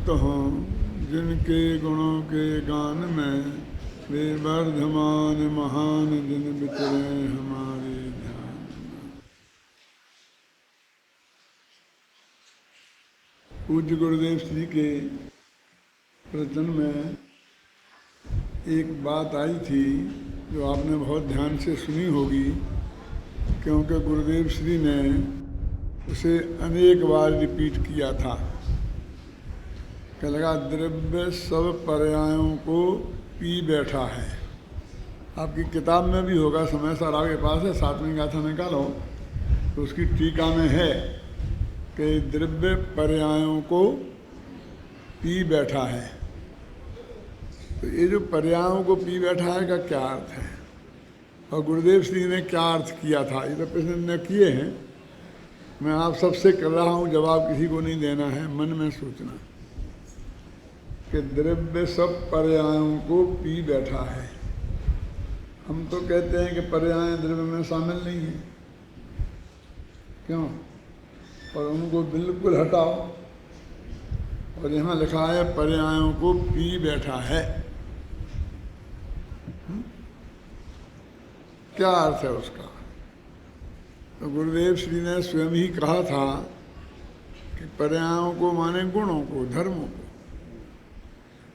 युक्त हों, जिनके गुणों के गान में वे वर्धमान महान दिन बिचरे हमारे ध्यान। पूज्य गुरुदेव श्री के प्रवचन में एक बात आई थी जो आपने बहुत ध्यान से सुनी होगी, क्योंकि गुरुदेव श्री ने उसे अनेक बार रिपीट किया था। क्या लगा, द्रव्य सब पर्यायों को पी बैठा है। आपकी किताब में भी होगा, समय सर आपके पास है, 7वीं गाथा निकालो तो उसकी टीका में है कि द्रव्य पर्यायों को पी बैठा है। तो ये जो पर्यायों को पी बैठा है का क्या अर्थ है, और गुरुदेव श्री ने क्या अर्थ किया था, ये तो प्रश्न ने किए हैं। मैं आप सबसे कर रहा हूँ, जवाब किसी को नहीं देना है, मन में सोचना कि द्रव्य सब पर्यायों को पी बैठा है। हम तो कहते हैं कि पर्याय द्रव्य में शामिल नहीं है, क्यों? और उनको बिल्कुल हटाओ, और यहाँ लिखा है पर्यायों को पी बैठा है। क्या अर्थ है उसका? तो गुरुदेव श्री ने स्वयं ही कहा था कि पर्यायों को माने गुणों को, धर्मों को।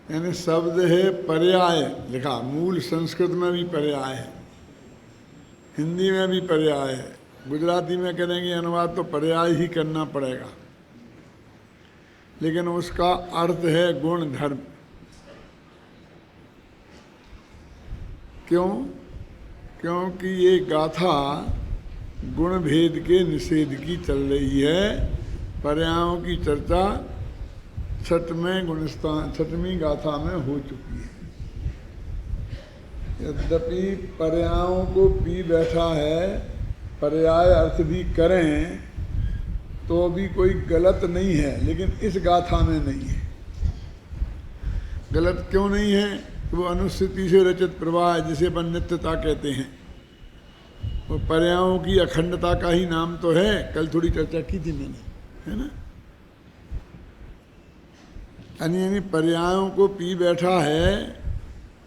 यानी शब्द है पर्याय लिखा, मूल संस्कृत में भी पर्याय है, हिंदी में भी पर्याय है, गुजराती में करेंगे अनुवाद तो पर्याय ही करना पड़ेगा, लेकिन उसका अर्थ है गुण धर्म। क्यों? क्योंकि ये गाथा गुण भेद के निषेध की चल रही है। पर्यायों की चर्चा छठवीं गाथा में हो चुकी है। यद्यपि पर्यायों को पी बैठा है, पर्याय अर्थ भी करें तो भी कोई गलत नहीं है, लेकिन इस गाथा में नहीं है। गलत क्यों नहीं है? वो अनुस्थिति से रचित प्रवाह, जिसे अपन नित्यता कहते हैं, वो पर्यायों की अखंडता का ही नाम तो है। कल थोड़ी चर्चा की थी मैंने, है ना। यानी पर्यायों को पी बैठा है,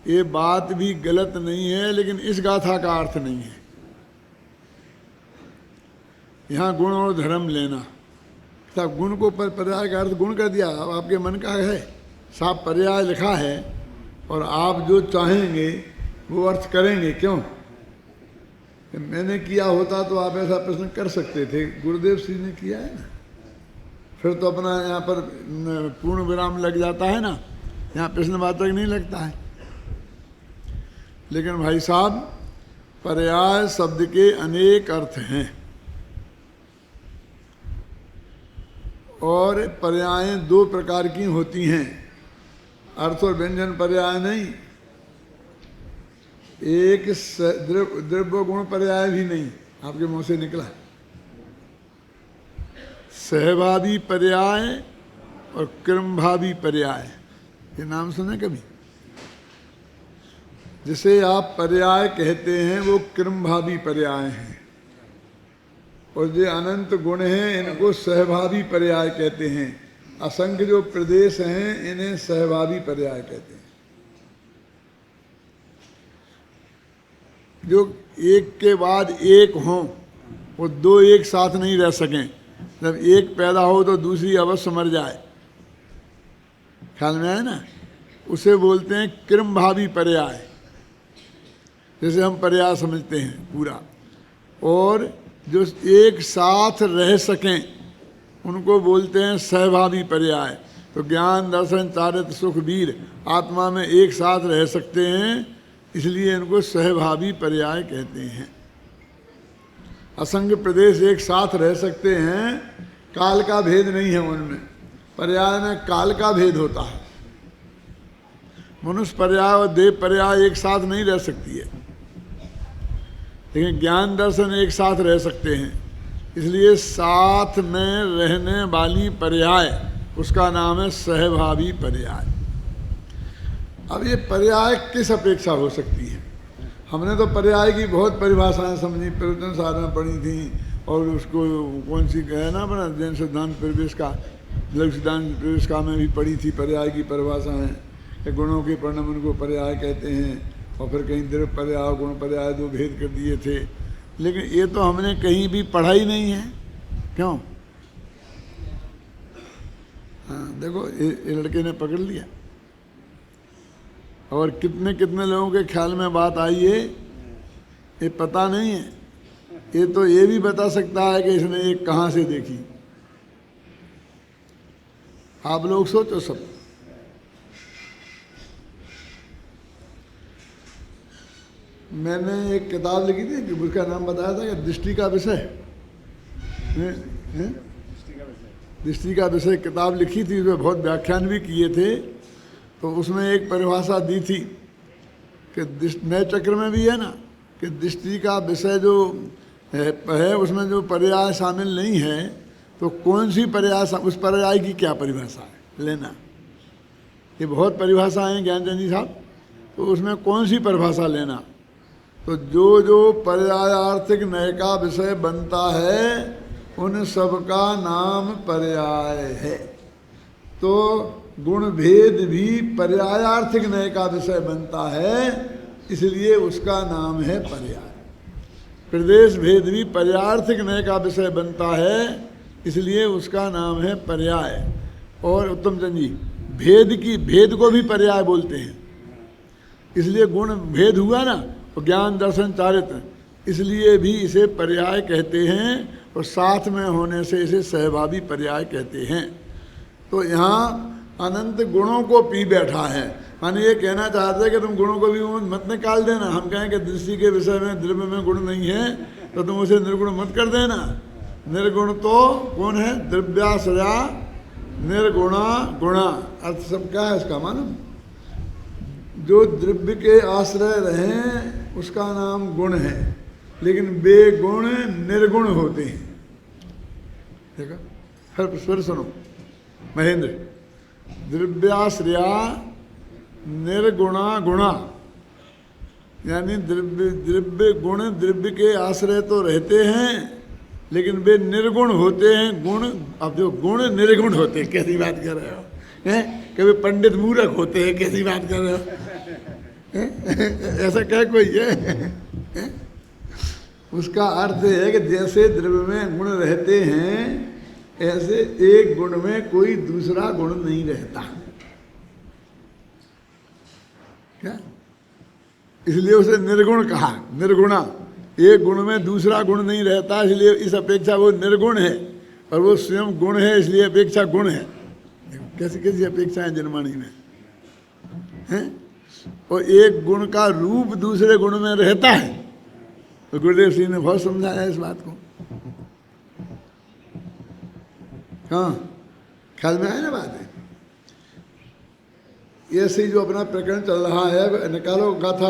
ये बात भी गलत नहीं है, लेकिन इस गाथा का अर्थ नहीं है। यहाँ गुण और धर्म लेना, सब गुण को पर्याय का अर्थ गुण कर दिया। अब आपके मन का है, साफ पर्याय लिखा है, और आप जो चाहेंगे वो अर्थ करेंगे। क्यों? मैंने किया होता तो आप ऐसा प्रश्न कर सकते थे, गुरुदेव श्री ने किया है ना, फिर तो अपना यहाँ पर पूर्ण विराम लग जाता है ना, यहाँ प्रश्नवाचक नहीं लगता है। लेकिन भाई साहब, पर्याय शब्द के अनेक अर्थ हैं, और पर्याय 2 प्रकार की होती हैं, अर्थ और व्यंजन पर्याय नहीं। एक द्रव्य गुण पर्याय भी नहीं, आपके मुंह से निकला। सहभावी पर्याय और क्रमभावी पर्याय, ये नाम सुने कभी? जिसे आप पर्याय कहते हैं वो क्रमभावी पर्याय हैं, और जो अनंत गुण हैं इनको सहभावी पर्याय कहते हैं। असंख्य जो प्रदेश हैं इन्हें सहभावी पर्याय कहते हैं। जो एक के बाद एक हों, वो 2 एक साथ नहीं रह सकें। जब एक पैदा हो तो दूसरी अवश्य मर जाए, ख्याल में है ना। उसे बोलते हैं क्रमभावी पर्याय, जैसे हम पर्याय समझते हैं पूरा। और जो एक साथ रह सकें उनको बोलते हैं सहभावी पर्याय। तो ज्ञान, दर्शन, चारित्र, सुख, वीर आत्मा में एक साथ रह सकते हैं, इसलिए इनको सहभावी पर्याय कहते हैं। असंख्य प्रदेश एक साथ रह सकते हैं, काल का भेद नहीं है उनमें। पर्याय में काल का भेद होता है। मनुष्य पर्याय और देव पर्याय एक साथ नहीं रह सकती है, लेकिन ज्ञान दर्शन एक साथ रह सकते हैं। इसलिए साथ में रहने वाली पर्याय, उसका नाम है सहभावी पर्याय। अब ये पर्याय किस अपेक्षा हो सकती है? हमने तो पर्याय की बहुत परिभाषाएं समझी, प्रवचन सार में पढ़ी थी, और उसको कौन सी है ना अपना जैन सिद्धांत प्रवेश का लघु सिद्धांत प्रवेशिका में भी पढ़ी थी पर्याय की परिभाषा है कि गुणों के परिणमन को पर्याय कहते हैं, और फिर कहीं द्रव्य पर्याय गुण पर्याय दो भेद कर दिए थे। लेकिन ये तो हमने कहीं भी पढ़ा ही नहीं है, क्यों? हाँ देखो ये लड़के ने पकड़ लिया, और कितने कितने लोगों के ख्याल में बात आई है ये पता नहीं है। ये तो ये भी बता सकता है कि इसने ये कहाँ से देखी। आप लोग सोचो सब। मैंने एक किताब लिखी थी कि उसका नाम बताया था कि दृष्टि का विषय, दृष्टि का विषय किताब लिखी थी, उसमें बहुत व्याख्यान भी किए थे। तो उसमें एक परिभाषा दी थी कि नए चक्र में भी है ना कि दृष्टि का विषय जो है उसमें जो पर्याय शामिल नहीं है, तो कौन सी पर्याय, उस पर्याय की क्या परिभाषा है लेना। ये बहुत परिभाषाएं हैं ज्ञानचंद जी साहब, तो उसमें कौन सी परिभाषा लेना। तो जो जो पर्यायार्थिक नय का विषय बनता है उन सब का नाम पर्याय है। तो गुण भेद भी पर्यायार्थिक नय का विषय बनता है, इसलिए उसका नाम है पर्याय। प्रदेश भेद भी पर्यायार्थिक नय का विषय बनता है, इसलिए उसका नाम है पर्याय। और उत्तम चंद जी भेद को भी पर्याय बोलते हैं, इसलिए गुण भेद हुआ ना, तो ज्ञान दर्शन चारित्र, इसलिए भी इसे पर्याय कहते हैं, और साथ में होने से इसे सहभावी पर्याय कहते हैं। तो यहाँ अनंत गुणों को पी बैठा है, माने ये कहना चाहते हैं कि तुम गुणों को भी मत निकाल देना। हम कहें कि दृष्टि के विषय में द्रव्य में गुण नहीं है तो तुम उसे निर्गुण मत कर देना। निर्गुण तो कौन है? द्रव्याश्रया निर्गुणा गुणा। अर्थ सब क्या है इसका मालूम? जो द्रव्य के आश्रय रहें उसका नाम गुण है, लेकिन वे गुण निर्गुण होते हैं। देखा? फिर सुनो महेंद्र, द्रव्याश्रया निर्गुणा गुणा, यानी द्रव्य गुण द्रव्य के आश्रय तो रहते हैं, लेकिन वे निर्गुण होते हैं। गुण, अब जो गुण निर्गुण होते हैं, कैसी बात कर रहे हो? कभी पंडित मूर्ख होते हैं, कैसी बात कर रहे हो? ऐसा क्या कोई है? उसका अर्थ है कि जैसे द्रव्य में गुण रहते हैं, ऐसे एक गुण में कोई दूसरा गुण नहीं रहता। क्या? इसलिए उसे निर्गुण कहा, निर्गुणा। एक गुण में दूसरा गुण नहीं रहता, इसलिए इस अपेक्षा वो निर्गुण है, और वो स्वयं गुण है, इसलिए अपेक्षा गुण है। कैसी कैसी अपेक्षाएं जनमानी में हैं? और एक गुण का रूप दूसरे गुण में रहता है। तो गुरुदेव सिंह ने बहुत समझाया इस बात को। हाँ, ख्याल में आया ना बात है? ऐसे ही जो अपना प्रकरण चल रहा है, निकालो गाथा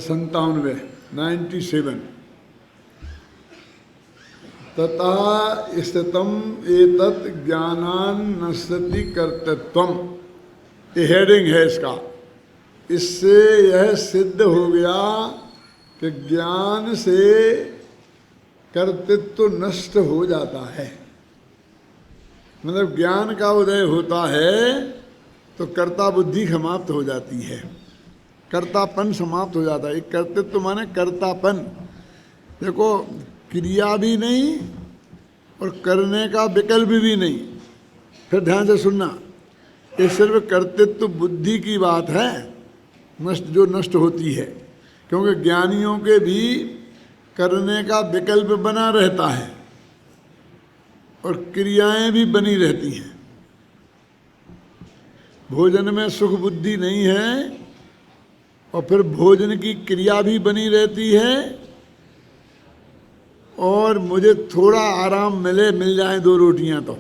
97 तथा स्थितम एतत् ज्ञानान्नश्यति कर्तृत्वम, ये हेडिंग है इसका। इससे यह सिद्ध हो गया कि ज्ञान से कर्तृत्व नष्ट हो जाता है। मतलब ज्ञान का उदय होता है तो कर्ता बुद्धि समाप्त हो जाती है, कर्तापन समाप्त हो जाता है। एक कर्तृत्व माने कर्तापन। देखो, क्रिया भी नहीं और करने का विकल्प भी नहीं। फिर ध्यान से सुनना, ये सिर्फ कर्तृत्व बुद्धि की बात है, नष्ट जो नष्ट होती है, क्योंकि ज्ञानियों के भी करने का विकल्प बना रहता है और क्रियाएं भी बनी रहती हैं। भोजन में सुख बुद्धि नहीं है, और फिर भोजन की क्रिया भी बनी रहती है, और मुझे थोड़ा आराम मिल जाए 2 रोटियां, तो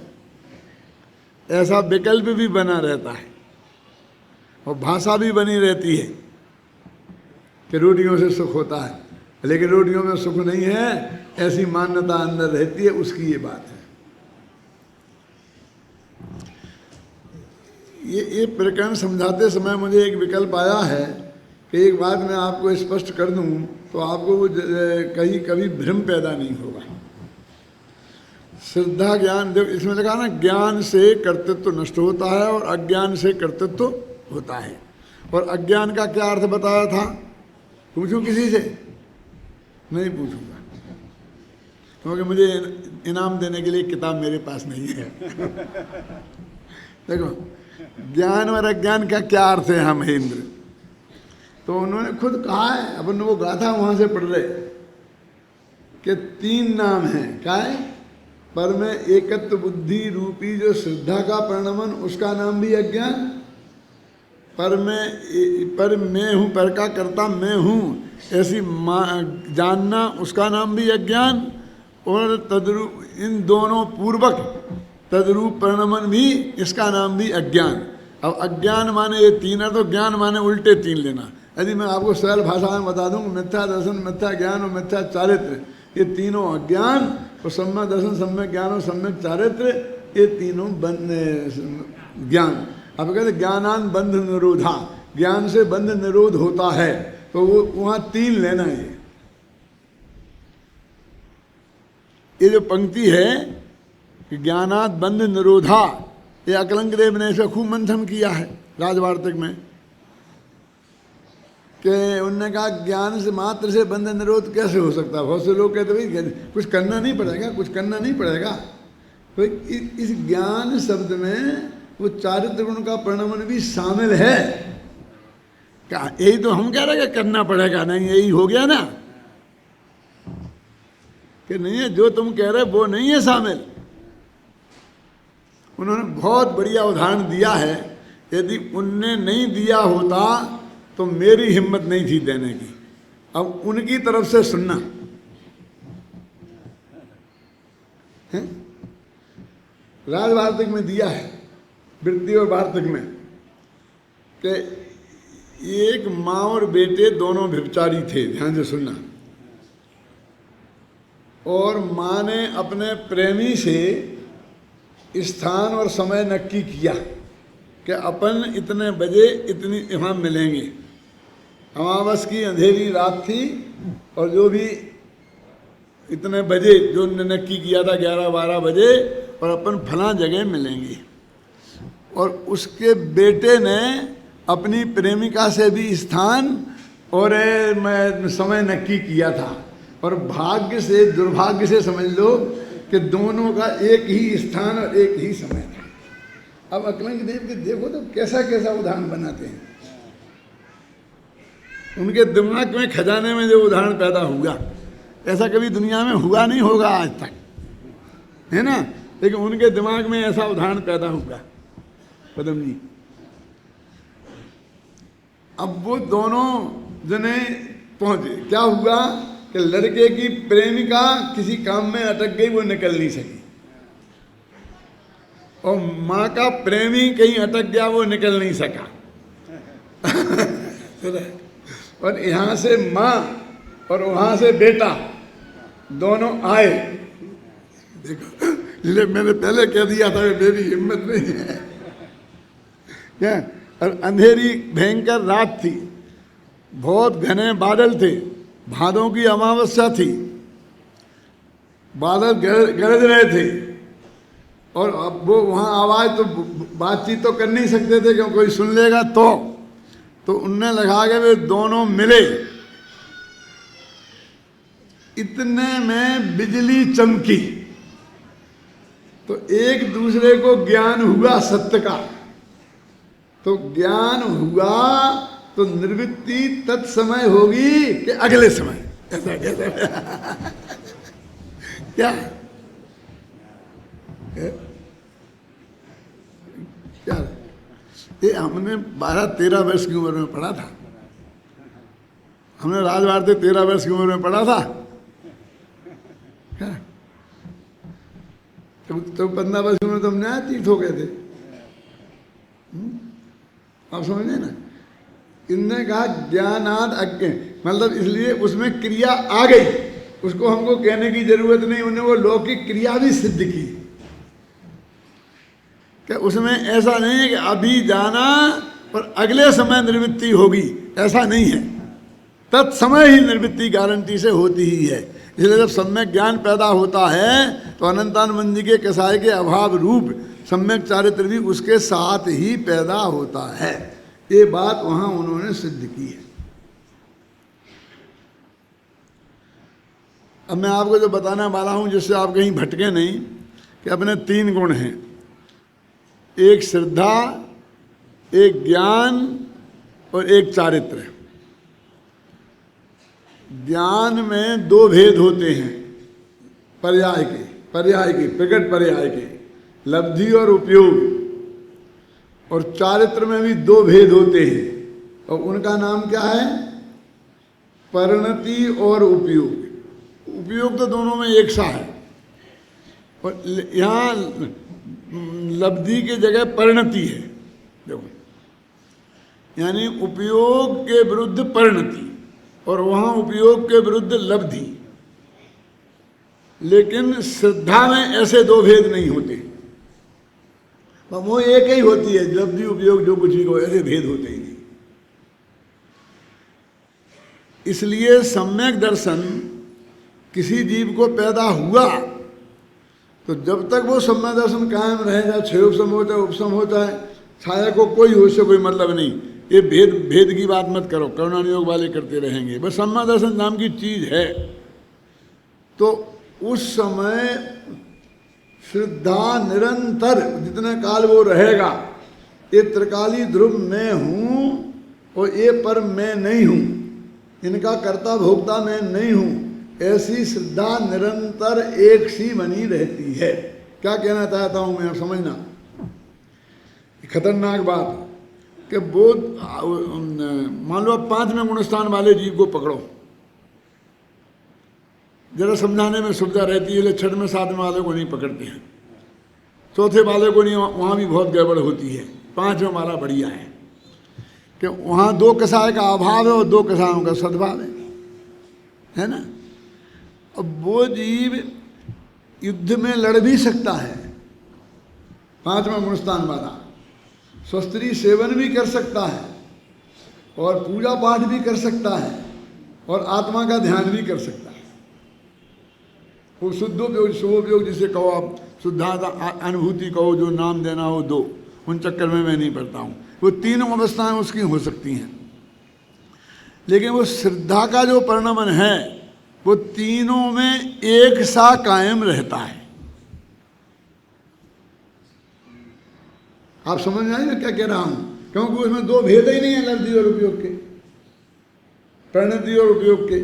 ऐसा विकल्प भी बना रहता है। और भाषा भी बनी रहती है कि रोटियों से सुख होता है, लेकिन रोटियों में सुख नहीं है, ऐसी मान्यता अंदर रहती है। उसकी ये बात है। ये प्रकरण समझाते समय मुझे एक विकल्प आया है कि एक बात मैं आपको स्पष्ट कर दूं तो आपको वो कहीं कभी भ्रम पैदा नहीं होगा। श्रद्धा ज्ञान, देखो इसमें लिखा ना, ज्ञान से कर्तृत्व नष्ट होता है और अज्ञान से कर्तृत्व होता है। और अज्ञान का क्या अर्थ बताया था? पूछूं किसी से? नहीं पूछूंगा, क्योंकि मुझे इनाम देने के लिए किताब मेरे पास नहीं है। देखो ज्ञान और अज्ञान का क्या अर्थ है हम महेंद्र? तो उन्होंने खुद कहा है, अपन वो गाथा वहां से पढ़ रहे कि 3 नाम हैं। क्या है? पर में एकत्व बुद्धि रूपी जो श्रद्धा का परिणमन, उसका नाम भी अज्ञान। पर मैं हूँ, पर का कर्ता मैं हूँ ऐसी जानना, उसका नाम भी अज्ञान। और तद्रूप, इन दोनों पूर्वक तद्रूप परिणमन भी, इसका नाम भी अज्ञान। अब अज्ञान माने ये 3 है, तो ज्ञान माने उल्टे 3 लेना। यदि मैं आपको सरल भाषा में बता दूं, मिथ्या दर्शन, मिथ्या ज्ञान और मिथ्या चारित्र, ये तीनों अज्ञान, और सम्यक दर्शन, सम्यक ज्ञान और सम्यक चारित्र, ये तीनों ज्ञान। अब कहते ज्ञानान बंध निरोधा, ज्ञान से बंध निरोध होता है, तो वो वहां 3 लेना है। ये जो पंक्ति है कि ज्ञानात बंध निरोधा, ये अकलंक देव ने इसे खूब मंथन किया है राजवार्तिक में, कि उनने कहा ज्ञान से मात्र से बंध निरोध कैसे हो सकता है? बहुत से लोग कहते भाई कुछ करना नहीं पड़ेगा, कुछ करना नहीं पड़ेगा। तो इस ज्ञान शब्द में वो चारित्र गुण का परिणमन भी शामिल है। क्या यही तो हम कह रहे हैं कि करना पड़ेगा? नहीं, यही हो गया ना कि नहीं है? जो तुम कह रहे वो नहीं है शामिल। उन्होंने बहुत बढ़िया उदाहरण दिया है। यदि उनने नहीं दिया होता तो मेरी हिम्मत नहीं थी देने की। अब उनकी तरफ से सुनना है। राजवार्तिक में दिया है, वृत्ति और वार्तिक में, कि एक माँ और बेटे दोनों व्यभिचारी थे। ध्यान से सुनना। और माँ ने अपने प्रेमी से स्थान और समय नक्की किया कि अपन इतने बजे इतनी यहाँ मिलेंगे। अमावस की अंधेरी रात थी और जो भी इतने बजे जो उन्होंने नक्की किया था 11-12 बजे, और अपन फलां जगह मिलेंगे। और उसके बेटे ने अपनी प्रेमिका से भी स्थान और समय नक्की किया था। और भाग्य से, दुर्भाग्य से समझ लो कि दोनों का एक ही स्थान और एक ही समय था। अब अकलंक देव के देखो तो कैसा कैसा उदाहरण बनाते हैं। उनके दिमाग में, खजाने में जो उदाहरण पैदा हुआ, ऐसा कभी दुनिया में हुआ नहीं होगा आज तक, है ना? लेकिन उनके दिमाग में ऐसा उदाहरण पैदा हुआ पदम जी। अब वो दोनों जने पहुंचे। क्या हुआ कि लड़के की प्रेमिका किसी काम में अटक गई, वो निकल नहीं सकी। और माँ का प्रेमी कहीं अटक गया, वो निकल नहीं सका। और यहाँ से माँ और वहाँ से बेटा दोनों आए। देखो, इसलिए मैंने पहले कह दिया था कि मेरी हिम्मत नहीं है क्या। और अंधेरी भयंकर रात थी, बहुत घने बादल थे, भादों की अमावस्या थी, बादल गरज रहे थे। और अब वो वहाँ आवाज़ तो बातचीत तो कर नहीं सकते थे क्योंकि कोई सुन लेगा तो उनने लगा के वे दोनों मिले। इतने में बिजली चमकी तो एक दूसरे को ज्ञान हुआ सत्य का। तो ज्ञान हुआ तो निर्वृत्ति तत्समय होगी कि अगले समय। ऐसा कैसे? क्या क्या ये हमने 12-13 वर्ष की उम्र में पढ़ा था। हमने राजवार्तिक 13 वर्ष की उम्र में पढ़ा था क्या? तो 15 वर्ष की उम्र तो हम न्यायातीत हो गए थे। आप समझे ना? इनने कहा ज्ञानाद अज्ञ, मतलब इसलिए उसमें क्रिया आ गई, उसको हमको कहने की जरूरत नहीं। उन्होंने वो लौकिक क्रिया भी सिद्ध की कि उसमें ऐसा नहीं है कि अभी जाना और अगले समय निवृत्ति होगी, ऐसा नहीं है। तत्समय ही निवृत्ति गारंटी से होती ही है। इसलिए जब सम्यक ज्ञान पैदा होता है तो अनंतानंद के कसाय के अभाव रूप सम्यक चारित्र भी उसके साथ ही पैदा होता है। ये बात वहां उन्होंने सिद्ध की है। अब मैं आपको जो बताने वाला हूं, जिससे आप कहीं भटके नहीं, कि अपने 3 गुण हैं, एक श्रद्धा, एक ज्ञान और एक चारित्र। ज्ञान में 2 भेद होते हैं, पर्याय के प्रकट पर्याय के, लब्धि और उपयोग। और चारित्र में भी 2 भेद होते हैं, और उनका नाम क्या है? परिणति और उपयोग। उपयोग तो दोनों में एक सा है, और यहाँ लब्धि की जगह परिणति है। देखो, यानी उपयोग के विरुद्ध परिणति, और वहाँ उपयोग के विरुद्ध लब्धि। लेकिन श्रद्धा में ऐसे 2 भेद नहीं होते, वो एक ही होती है, लब्धि उपयोग जो कुछ भी हो, ऐसे भेद होते ही नहीं। इसलिए सम्यक दर्शन किसी जीव को पैदा हुआ तो जब तक वो सम्यक दर्शन कायम रहेगा, क्षयोपशम होता है, उपशम होता है, छाया को कोई हो, उससे कोई मतलब नहीं। ये भेद की बात मत करो, करुणानियोग वाले करते रहेंगे, बस सम्यक दर्शन नाम की चीज है। तो उस समय श्रद्धा निरंतर जितने काल वो रहेगा, ये त्रिकाली ध्रुव मैं हूँ और ये पर मैं नहीं हूँ, इनका कर्ता भोक्ता मैं नहीं हूँ, ऐसी श्रद्धा निरंतर एक सी बनी रहती है। क्या कहना चाहता हूँ मैं, आप समझना। खतरनाक बात कि वो मान लो 5वें गुणस्थान वाले जीव को पकड़ो, जरा समझाने में सुविधा रहती है, 6वें 7वें वाले को नहीं पकड़ते हैं, 4थे वाले को नहीं, वहाँ भी बहुत गड़बड़ होती है। 5वें वाला बढ़िया है कि वहाँ 2 कसाय का अभाव है और 2 कसायों का सद्भाव है ना। अब वो जीव युद्ध में लड़ भी सकता है, 5वें गुणस्थान वाला, स्वस्त्री सेवन भी कर सकता है, और पूजा पाठ भी कर सकता है, और आत्मा का ध्यान भी कर सकता है। वो शुद्धोपयोग, शुभोपयोग जिसे कहो आप, शुद्धाता अनुभूति कहो, जो नाम देना हो दो, उन चक्कर में मैं नहीं पड़ता हूँ। वो 3 अवस्थाएं उसकी हो सकती हैं, लेकिन वो श्रद्धा का जो परिणमन है वो तीनों में एक सा कायम रहता है। आप समझ में आई ना क्या कह रहा हूं? क्योंकि उसमें 2 भेद ही नहीं है, लब्धि और उपयोग के, परिणति और उपयोग के।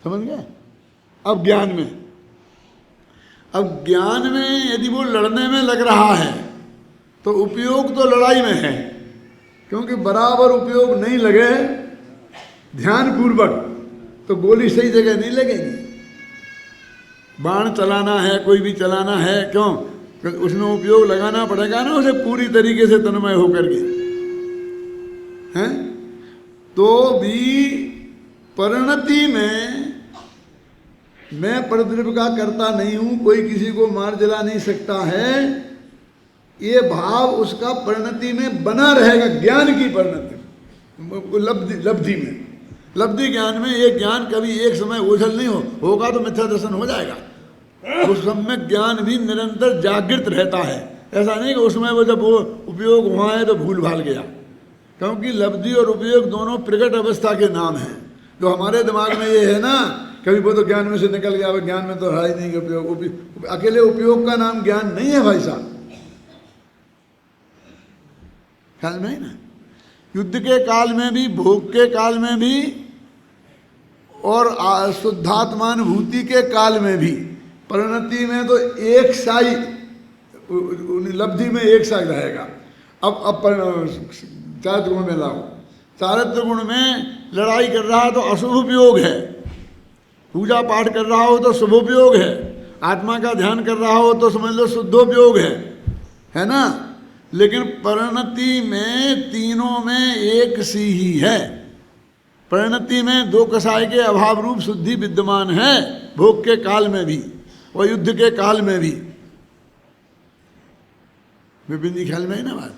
समझ गए? अब ज्ञान में यदि वो लड़ने में लग रहा है तो उपयोग तो लड़ाई में है, क्योंकि बराबर उपयोग नहीं लगे ध्यान पूर्वक तो गोली सही जगह नहीं लगेगी। बाण चलाना है, कोई भी चलाना है, क्यों? उसमें उपयोग लगाना पड़ेगा ना उसे पूरी तरीके से तन्मय होकर के, हैं? तो भी परिणति में मैं परद्रव्य का करता नहीं हूं, कोई किसी को मार जला नहीं सकता है, ये भाव उसका परिणति में बना रहेगा। ज्ञान की परिणति, लब्धि में, लब्धि ज्ञान में ये ज्ञान कभी एक समय ओझल नहीं होगा तो मिथ्या दर्शन हो जाएगा। उस सम्यक ज्ञान भी निरंतर जागृत रहता है। ऐसा नहीं कि उसमें वो जब वो उपयोग वहाँ है तो भूल भाल गया, क्योंकि लब्धि और उपयोग दोनों प्रकट अवस्था के नाम हैं। जो हमारे दिमाग में ये है ना, कभी वो तो ज्ञान में से निकल गया, ज्ञान में तो है ही नहीं उपयोग। अकेले उपयोग का नाम ज्ञान नहीं है भाई साहब, ख्याल में है ना। युद्ध के काल में भी, भोग के काल में भी, और शुद्धात्मानुभूति के काल में भी, परिणति में तो एक साई, लब्धि में एक साई रहेगा। अब चारित्र गुण में लाओ, चारित्र गुण में लड़ाई कर रहा तो अशुभ उपयोग है, पूजा पाठ कर रहा हो तो शुभोपयोग है, आत्मा का ध्यान कर रहा हो तो समझ लो शुद्धोपयोग है ना। लेकिन परिणति में तीनों में एक सी ही है। परिणति में 2 कसाय के अभाव रूप शुद्धि विद्यमान है, भोग के काल में भी और युद्ध के काल में भी। विभिन्न ख्याल में है ना बात।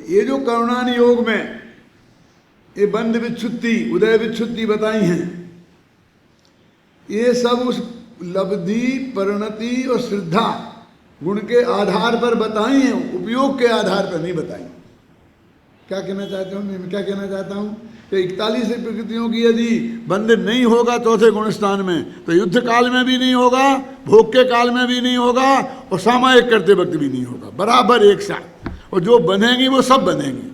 ये जो करुणानियोग में ये बंध विच्छुत्ति, उदय विच्छुत्ति बताई हैं। ये सब उस लब्धि, परिणति और श्रद्धा गुण के आधार पर बताई हैं, उपयोग के आधार पर नहीं बताई। क्या कहना चाहता हूँ मैं? क्या कहना चाहता हूँ कि 41 प्रकृतियों की यदि बंधन नहीं होगा चौथे गुणस्थान में, तो युद्ध काल में भी नहीं होगा, भोग के काल में भी नहीं होगा, और सामायिक करते वक्त भी नहीं होगा, बराबर एक साथ। और जो बनेंगी वो सब बनेंगी।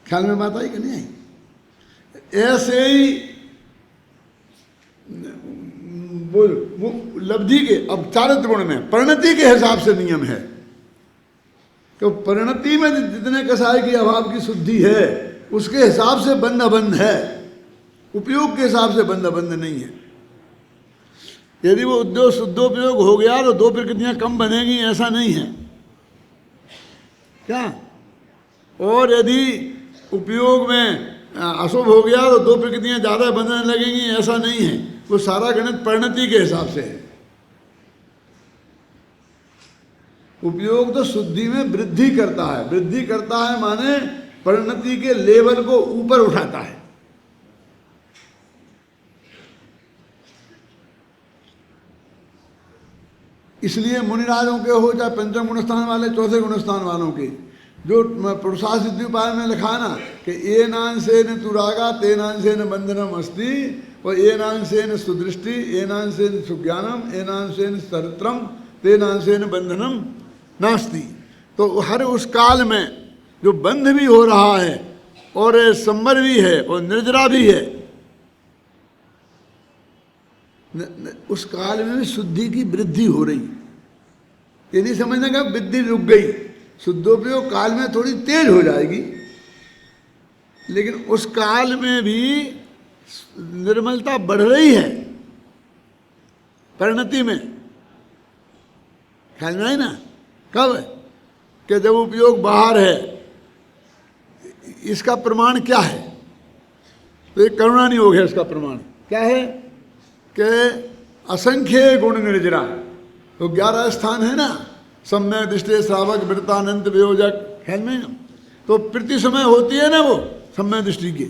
ख्याल में बात आई कि नहीं आई? ऐसे ही वो लब्धि के, अब चारित्र गुण में परिणति के हिसाब से नियम है कि परिणति में जितने कसाय की अभाव की शुद्धि है उसके हिसाब से बंध अबंध है, उपयोग के हिसाब से बंध अबंध नहीं है। यदि वो उद्योग शुद्धोपयोग हो गया तो दो प्रकृतियां कम बनेगी, ऐसा नहीं है क्या? और यदि उपयोग में अशुभ हो गया तो दो प्रकृतियां ज्यादा बंधने लगेंगी, ऐसा नहीं है। वो सारा गणित परिणति के हिसाब से है। उपयोग तो शुद्धि में वृद्धि करता है, वृद्धि करता है माने परिणति के लेवल को ऊपर उठाता है। इसलिए मुनिराजों के हो चाहे पंचम गुणस्थान वाले, चौथे गुणस्थान वालों के, जो पुरुषार्थ सिद्धि उपाय में लिखा ना कि ये नांशेन तुरागा तेनांशेन बंधनम अस्ति, और ये नांशेन सुदृष्टि, ये नांशेन सुज्ञानम, ये नांशेन चरित्रम, तेनांशेन बंधनम नास्ति। तो हर उस काल में जो बंध भी हो रहा है और संबर भी है और निर्जरा भी है, उस काल में भी शुद्धि की वृद्धि हो रही। ये नहीं समझना कि वृद्धि रुक गई, शुद्धोपयोग काल में थोड़ी तेज हो जाएगी, लेकिन उस काल में भी निर्मलता बढ़ रही है परिणति में। ख्याल में है ना? कब? कि जब उपयोग बाहर है। इसका प्रमाण क्या है? तो एक करुणा नहीं हो गया। इसका प्रमाण क्या है कि असंख्य गुण निर्जरा, तो 11 स्थान है ना, सम्यक दृष्टि, श्रावक, वृत्तानंत, वियोजक। ख्याल में? तो प्रति समय होती है ना वो सम्यक दृष्टि की।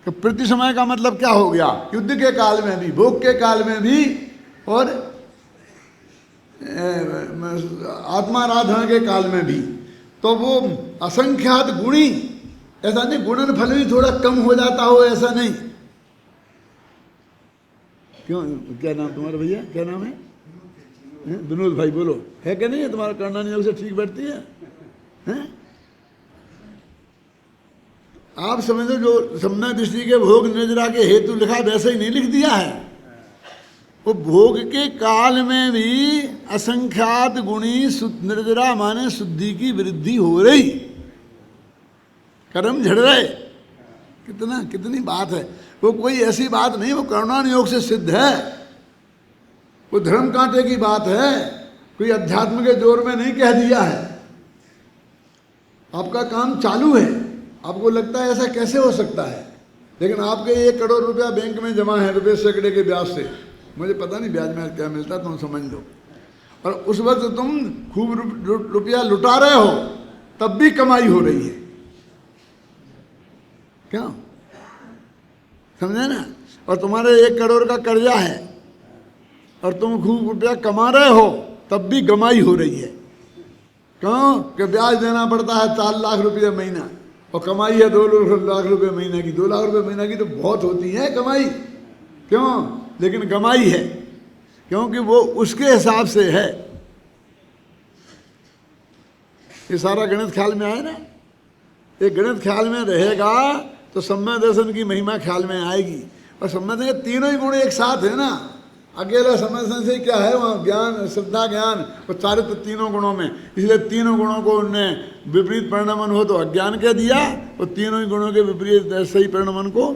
तो प्रति समय का मतलब क्या हो गया? युद्ध के काल में भी, भोग के काल में भी, और आत्माराधना के काल में भी। तो वो असंख्यात गुणी, ऐसा नहीं गुणन फल भी थोड़ा कम हो जाता हो, ऐसा नहीं। क्यों? क्या नाम तुम्हारा भैया? क्या नाम है? विनोद भाई बोलो, है कि नहीं है? तुम्हारा करना नियोग से ठीक बैठती है, हैं? आप समझो जो सम्यक दृष्टि के भोग निर्जरा के हेतु लिखा वैसे ही नहीं लिख दिया है। वो भोग के काल में भी असंख्यात गुणी निर्जरा माने शुद्धि की वृद्धि हो रही, कर्म झड़ रहे। कितनी बात है। वो कोई ऐसी बात नहीं, वो करुणान योग से सिद्ध है। वो धर्म कांटे की बात है, कोई अध्यात्म के जोर में नहीं कह दिया है। आपका काम चालू है, आपको लगता है ऐसा कैसे हो सकता है, लेकिन आपके 1 करोड़ रुपया बैंक में जमा है, रुपये सैकड़े के ब्याज से। मुझे पता नहीं ब्याज में क्या मिलता, तुम समझ लो। और उस वक्त तुम खूब रुपया लुटा रहे हो, तब भी कमाई हो रही है। क्यों? समझे ना? और तुम्हारे 1 करोड़ का कर्जा है और तुम खूब रुपया कमा रहे हो, तब भी कमाई हो रही है। क्यों? कि ब्याज देना पड़ता है 4 लाख रुपये महीना, और कमाई है 2 लाख रुपये महीने की। 2 लाख रुपये महीना की तो बहुत होती है कमाई। क्यों? लेकिन कमाई है, क्योंकि वो उसके हिसाब से है। ये सारा गणित ख्याल में आए ना? ये गणित ख्याल में रहेगा तो सम्यक दर्शन की महिमा ख्याल में आएगी। और सम्यक दर्शन तीनों ही गुण एक साथ है ना। अकेला सम्यक दर्शन से क्या है? वहाँ ज्ञान, श्रद्धा, ज्ञान और चारित्र तीनों गुणों में। इसलिए तीनों गुणों को उनने विपरीत परिणमन हो तो अज्ञान कह दिया, और तीनों ही गुणों के विपरीत सही परिणमन को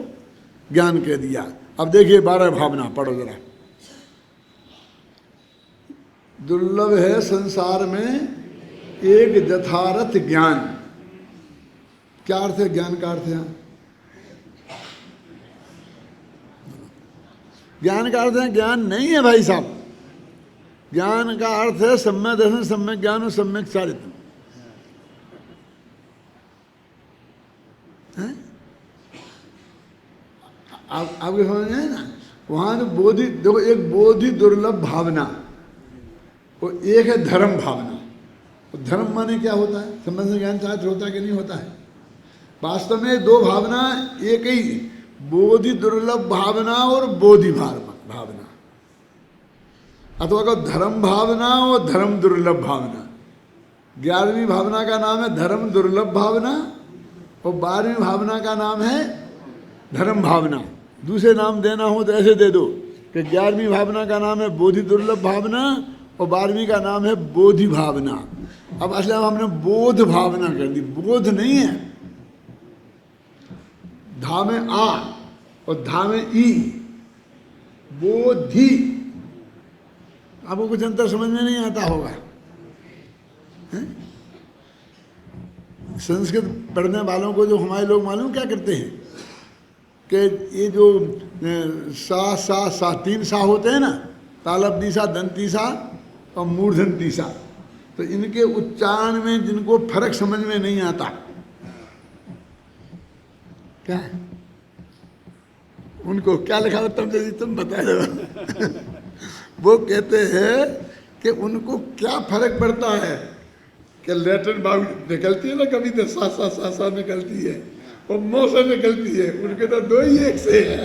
ज्ञान कह दिया। अब देखिए 12 भावना पढ़ो जरा। दुर्लभ है संसार में एक यथार्थ ज्ञान। क्या अर्थ है ज्ञान का? अर्थ है ज्ञान का अर्थ है ज्ञान नहीं है भाई साहब। ज्ञान का अर्थ है सम्यक दर्शन, सम्यक ज्ञान और सम्यक चारित्र। आप आपके समझ में है ना, वहाँ तो बोधि देखो, एक बोधि दुर्लभ भावना, वो एक है धर्म भावना। तो धर्म माने क्या होता है, संबंध ज्ञान शास्त्र होता है कि नहीं होता है? वास्तव में दो भावना एक ही, बोधि दुर्लभ भावना और बोधि भावना, अथवा को धर्म भावना और धर्म दुर्लभ भावना। 11वीं भावना का नाम है धर्म दुर्लभ भावना और 12वीं भावना का नाम है धर्म भावना। दूसरे नाम देना हो तो ऐसे दे दो कि 11वीं भावना का नाम है बोधि दुर्लभ भावना और 12वीं का नाम है बोधि भावना। अब असली हमने बोध भावना कर दी, बोध नहीं है। धा में आ और धा में ई, बोधि। आपको कुछ अंतर समझ में नहीं आता होगा। संस्कृत पढ़ने वालों को जो हमारे लोग मालूम क्या करते हैं कि ये जो सा सा सा 3 सा होते हैं ना, तालब दिशा, दंतीसा और मूर्धन तीसा, तो इनके उच्चारण में जिनको फर्क समझ में नहीं आता, क्या है उनको क्या लिखा होता है तुम बता दो। वो कहते हैं कि उनको क्या फर्क पड़ता है कि लेटर बाउ निकलती है ना, कभी तो सा निकलती है और मौ से निकलती है, उनके तो दो ही एक से है।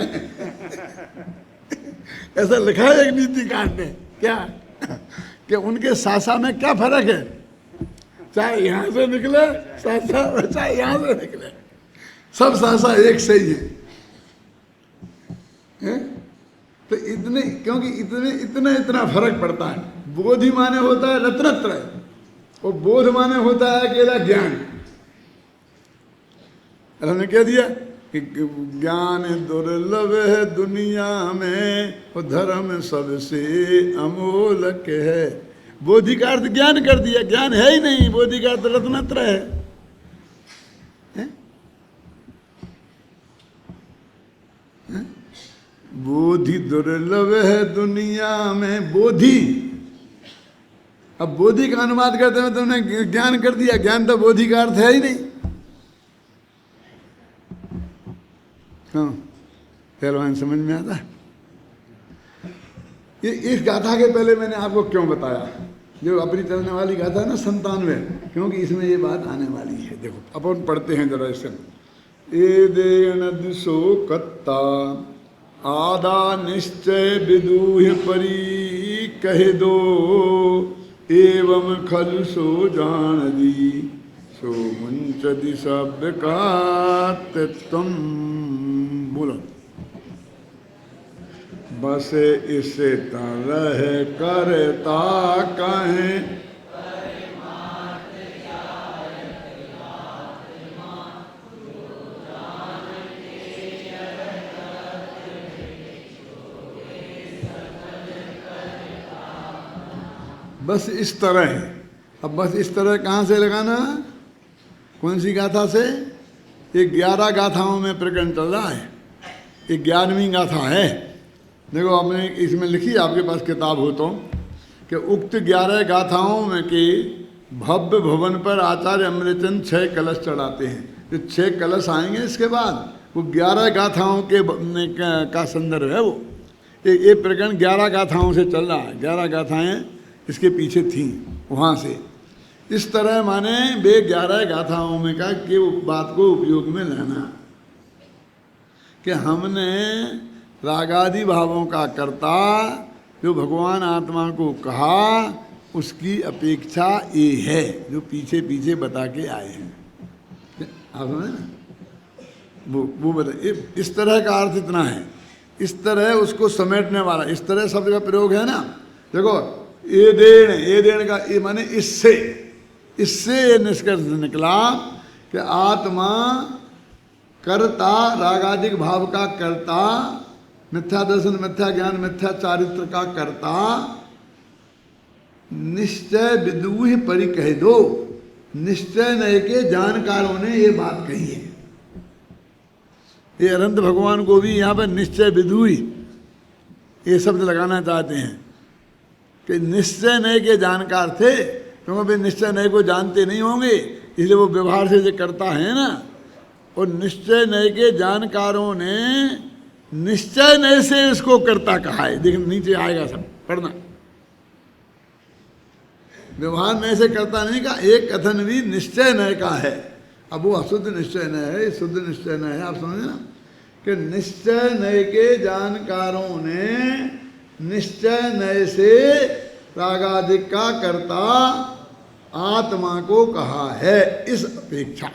ऐसा लिखा है एक नीतिकांड में, क्या कि उनके सासा में क्या फर्क है, चाहे यहाँ से निकले सासा चाहे यहाँ से निकले, सब सासा एक से ही है? तो इतने, क्योंकि इतना फर्क पड़ता है। बोधि माने होता है रत्नत्रय और बोध माने होता है अकेला ज्ञान। हमने कह दिया कि ज्ञान दुर्लभ है दुनिया में और धर्म सबसे अमोलक है। बोधि का अर्थ ज्ञान कर दिया, ज्ञान है ही नहीं, बोधि का अर्थ रत्नत्रय है। बोधि दुर्लभ है दुनिया में, बोधि। अब बोधि का अनुवाद करते हुए तुमने ज्ञान कर दिया, ज्ञान तो बोधि का अर्थ है ही नहीं। हाँ, पहलवान समझ में आता। ये इस गाथा के पहले मैंने आपको क्यों बताया, जो अपनी चलने वाली गाथा है ना 97, क्योंकि इसमें ये बात आने वाली है। देखो अपन पढ़ते हैं जरा इससे। ए देन दिशो कत्ता आदा निश्चय विदूह परी कह दो, एवं खल सो जान दी सो मुंच दिशव्य का तुम। बोलो बस इस तरह करता कहें, बस इस तरह है। अब बस इस तरह कहाँ से लगाना, कौन सी गाथा से? ये 11 गाथाओं में प्रकरण चल रहा है, ये 11वीं गाथा है। देखो आपने इसमें लिखी, आपके पास किताब हो तो, कि उक्त 11 गाथाओं में के भव्य भवन पर आचार्य अमृतचंद 6 कलश चढ़ाते हैं। जो 6 कलश आएंगे इसके बाद, वो 11 गाथाओं के का संदर्भ है। वो ये प्रकरण 11 गाथाओं से चल रहा है, 11 गाथाएँ इसके पीछे थीं वहाँ से। इस तरह माने वे 11 गाथाओं में का कि बात को उपयोग में लाना कि हमने रागादि भावों का कर्ता जो भगवान आत्मा को कहा, उसकी अपेक्षा ये है जो पीछे पीछे बता के आए हैं। आप समझे ना, वो बता। इस तरह का अर्थ इतना है, इस तरह उसको समेटने वाला, इस तरह शब्द का प्रयोग है ना। देखो ये देण का ये माने इससे निष्कर्ष निकला कि आत्मा कर्ता, रागादिक भाव का कर्ता, मिथ्या दर्शन, मिथ्या ज्ञान, मिथ्या चारित्र का कर्ता, निश्चय विदूह परि कह दो। निश्चय नय के जानकारों ने ये बात कही है। ये अनंत भगवान को भी यहाँ पर निश्चय विदूह ये शब्द लगाना चाहते हैं कि निश्चय नय के जानकार थे, क्योंकि वे निश्चय नय को जानते नहीं होंगे, इसलिए वो व्यवहार से जो करता है ना। और निश्चय नय के जानकारों ने निश्चय नय से इसको कर्ता कहा है। देख नीचे आएगा सब पढ़ना। व्यवहार नय से कर्ता नहीं कहा, एक कथन भी निश्चय नय का है। अब वो अशुद्ध निश्चय नय है, शुद्ध निश्चय नय है। आप समझे ना कि निश्चय नय के जानकारों ने निश्चय नय से रागादिक का कर्ता आत्मा को कहा है इस अपेक्षा।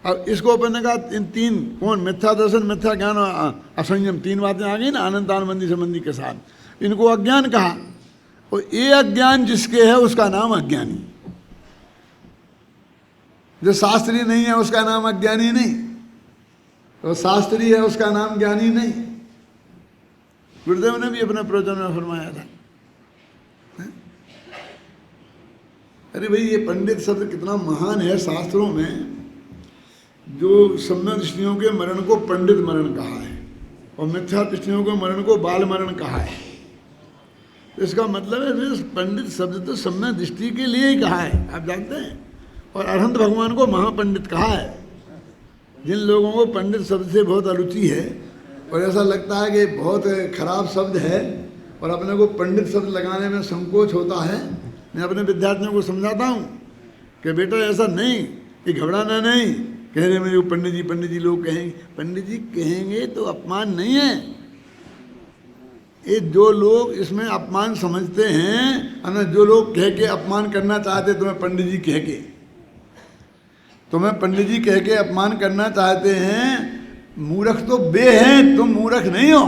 अब इसको अपन ने कहा इन तीन कौन, मिथ्या दर्शन, मिथ्या ज्ञान और असंयम, तीन बातें आ गई ना अनंतानुबंधी संबंधी के साथ। इनको अज्ञान कहा, और ये अज्ञान जिसके है उसका नाम अज्ञानी। जो शास्त्री नहीं है उसका नाम अज्ञानी नहीं, तो शास्त्री है उसका नाम ज्ञानी नहीं। गुरुदेव ने भी अपने प्रवचन में फरमाया था। अरे भाई ये पंडित शब्द कितना महान है शास्त्रों में। जो सम्यक दृष्टियों के मरण को पंडित मरण कहा है, और मिथ्या दृष्टियों के मरण को बाल मरण कहा है। इसका मतलब है पंडित शब्द तो सम्यक दृष्टि के लिए ही कहा है, आप जानते हैं। और अरहंत भगवान को महापंडित कहा है। जिन लोगों को पंडित शब्द से बहुत अरुचि है और ऐसा लगता है कि बहुत खराब शब्द है और अपने को पंडित शब्द लगाने में संकोच होता है, मैं अपने विद्यार्थियों को समझाता हूँ कि बेटा ऐसा नहीं, कि घबराना नहीं। कह रहे मेरे पंडित जी लोग कहेंगे, पंडित जी कहेंगे तो अपमान नहीं है। ये जो लोग इसमें अपमान समझते हैं, और जो लोग कह के अपमान करना चाहते तुम्हें पंडित जी कह के, तुम्हें पंडित जी कह के अपमान करना चाहते हैं, मूर्ख तो बे हैं, तुम मूर्ख नहीं हो।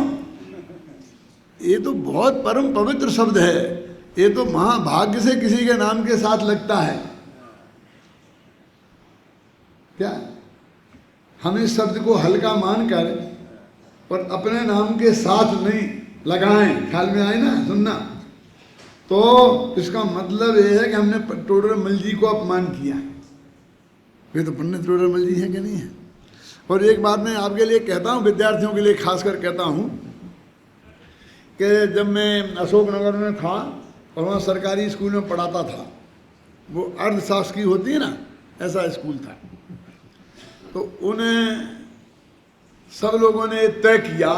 ये तो बहुत परम पवित्र शब्द है। ये तो महाभाग्य से किसी के नाम के साथ लगता है। क्या हम इस शब्द को हल्का मानकर और अपने नाम के साथ नहीं लगाएं, ख्याल में आए ना सुनना, तो इसका मतलब ये है कि हमने टोडरमल जी को अपमान किया। ये तो पंडित टोडरमल जी है कि नहीं है। और एक बात मैं आपके लिए कहता हूँ, विद्यार्थियों के लिए खासकर कहता हूँ कि जब मैं अशोकनगर में था और वहाँ सरकारी स्कूल में पढ़ाता था, वो अर्धशासकीय होती है ना, ऐसा स्कूल था। तो उन्हें सब लोगों ने तय किया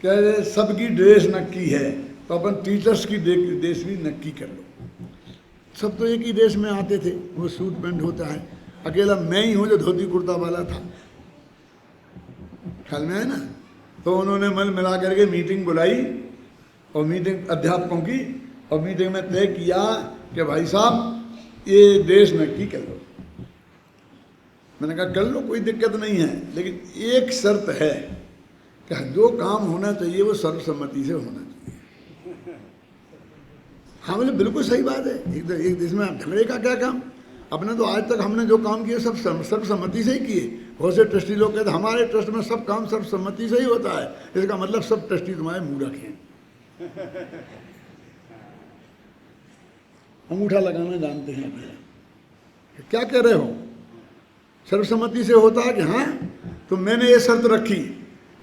कि सबकी ड्रेस नक्की है, तो अपन टीचर्स की ड्रेस भी नक्की कर लो। सब तो एक ही ड्रेस में आते थे, वो सूट पैंट होता है। अकेला मैं ही हूँ जो धोती कुर्ता वाला था, ख्याल में है ना। तो उन्होंने मन मिला करके मीटिंग बुलाई, और मीटिंग अध्यापकों की, और मीटिंग में तय किया कि भाई साहब ये ड्रेस नक्की कर लो। मैंने कहा कर लो, कोई दिक्कत नहीं है, लेकिन एक शर्त है कि जो काम होना चाहिए वो सर्वसम्मति से होना चाहिए। हाँ बोले बिल्कुल सही बात है, एक देश में झगड़े का क्या काम। अपने तो आज तक हमने जो काम किए सब सर्वसम्मति से ही किए। बहुत से ट्रस्टी लोग कहते हमारे ट्रस्ट में सब काम सर्वसम्मति से ही होता है। इसका मतलब सब ट्रस्टी तुम्हारे मूर्ख हैं। अंगूठा लगाना जानते हैं क्या कह रहे हो, सर्वसम्मति से होता है कि हाँ। तो मैंने ये शर्त रखी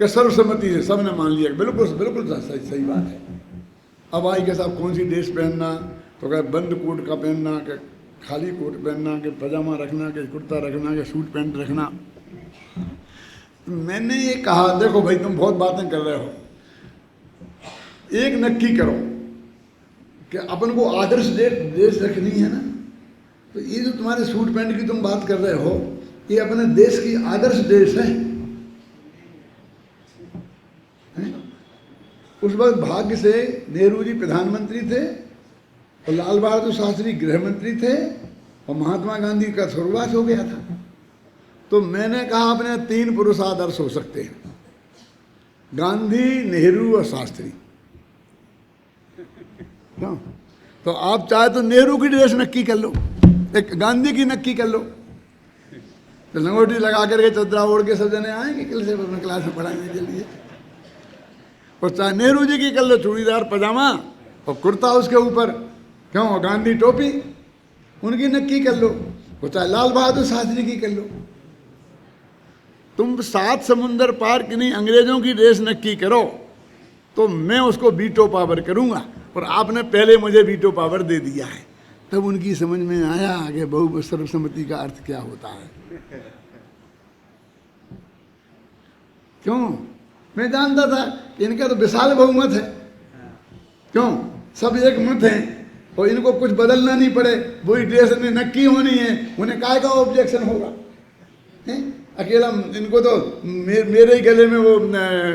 कि सर्वसम्मति से, सबने मान लिया बिल्कुल बिल्कुल सही बात है। अब आई के साहब कौन सी ड्रेस पहनना, तो क्या बंद कोट का पहनना, कि खाली कोट पहनना, कि पजामा रखना, कि कुर्ता रखना, कि सूट पैंट रखना। मैंने ये कहा देखो भाई तुम बहुत बातें कर रहे हो, एक नक्की करो कि अपन को आदर्श ड्रेस रखनी है ना। तो ये जो तुम्हारे सूट पैंट की तुम बात कर रहे हो, ये अपने देश की आदर्श ड्रेस है। उस वक्त भाग्य से नेहरू जी प्रधानमंत्री थे, और लाल बहादुर शास्त्री गृह मंत्री थे, और महात्मा गांधी का स्वर्गवास हो गया था। तो मैंने कहा अपने तीन पुरुष आदर्श हो सकते हैं, गांधी, नेहरू और शास्त्री। क्यों? तो आप चाहे तो नेहरू की ड्रेस नक्की कर लो, एक गांधी की नक्की कर लो, तो लंगोटी लगा करके चदरा ओढ़ के सब जने आएंगे क्लास में पढ़ाने के लिए। और चाहे नेहरू जी की कर लो, चूड़ीदार पजामा और कुर्ता उसके ऊपर, क्यों, गांधी टोपी, उनकी नक्की कर लो। और चाहे लाल बहादुर शास्त्री की कर लो। तुम 7 समुंदर पार कि नहीं अंग्रेजों की ड्रेस नक्की करो, तो मैं उसको वीटो पावर करूंगा। और आपने पहले मुझे वीटो पावर दे दिया है। तब उनकी समझ में आया कि बहु सर्वसम्मति का अर्थ क्या होता है। क्यों? मैं जानता था कि इनका तो विशाल बहुमत है। क्यों? सब एक मत हैं और इनको कुछ बदलना नहीं पड़े, वही ड्रेस में नक्की होनी है, उन्हें काय का ऑब्जेक्शन होगा? हैं? अकेला इनको तो मेरे ही गले में वो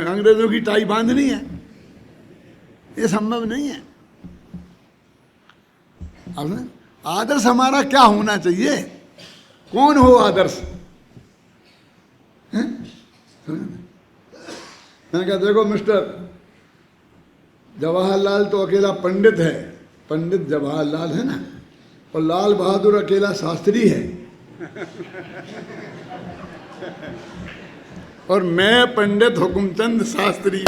अंग्रेजों की टाई बांधनी है, ये संभव नहीं है। अब आदर्श हमारा क्या होना चाहिए? कौन हो आदर्श? मैंने कहा देखो मिस्टर, जवाहरलाल तो अकेला पंडित है, पंडित जवाहरलाल है ना, और लाल बहादुर अकेला शास्त्री है, और मैं पंडित हुकुमचंद शास्त्री।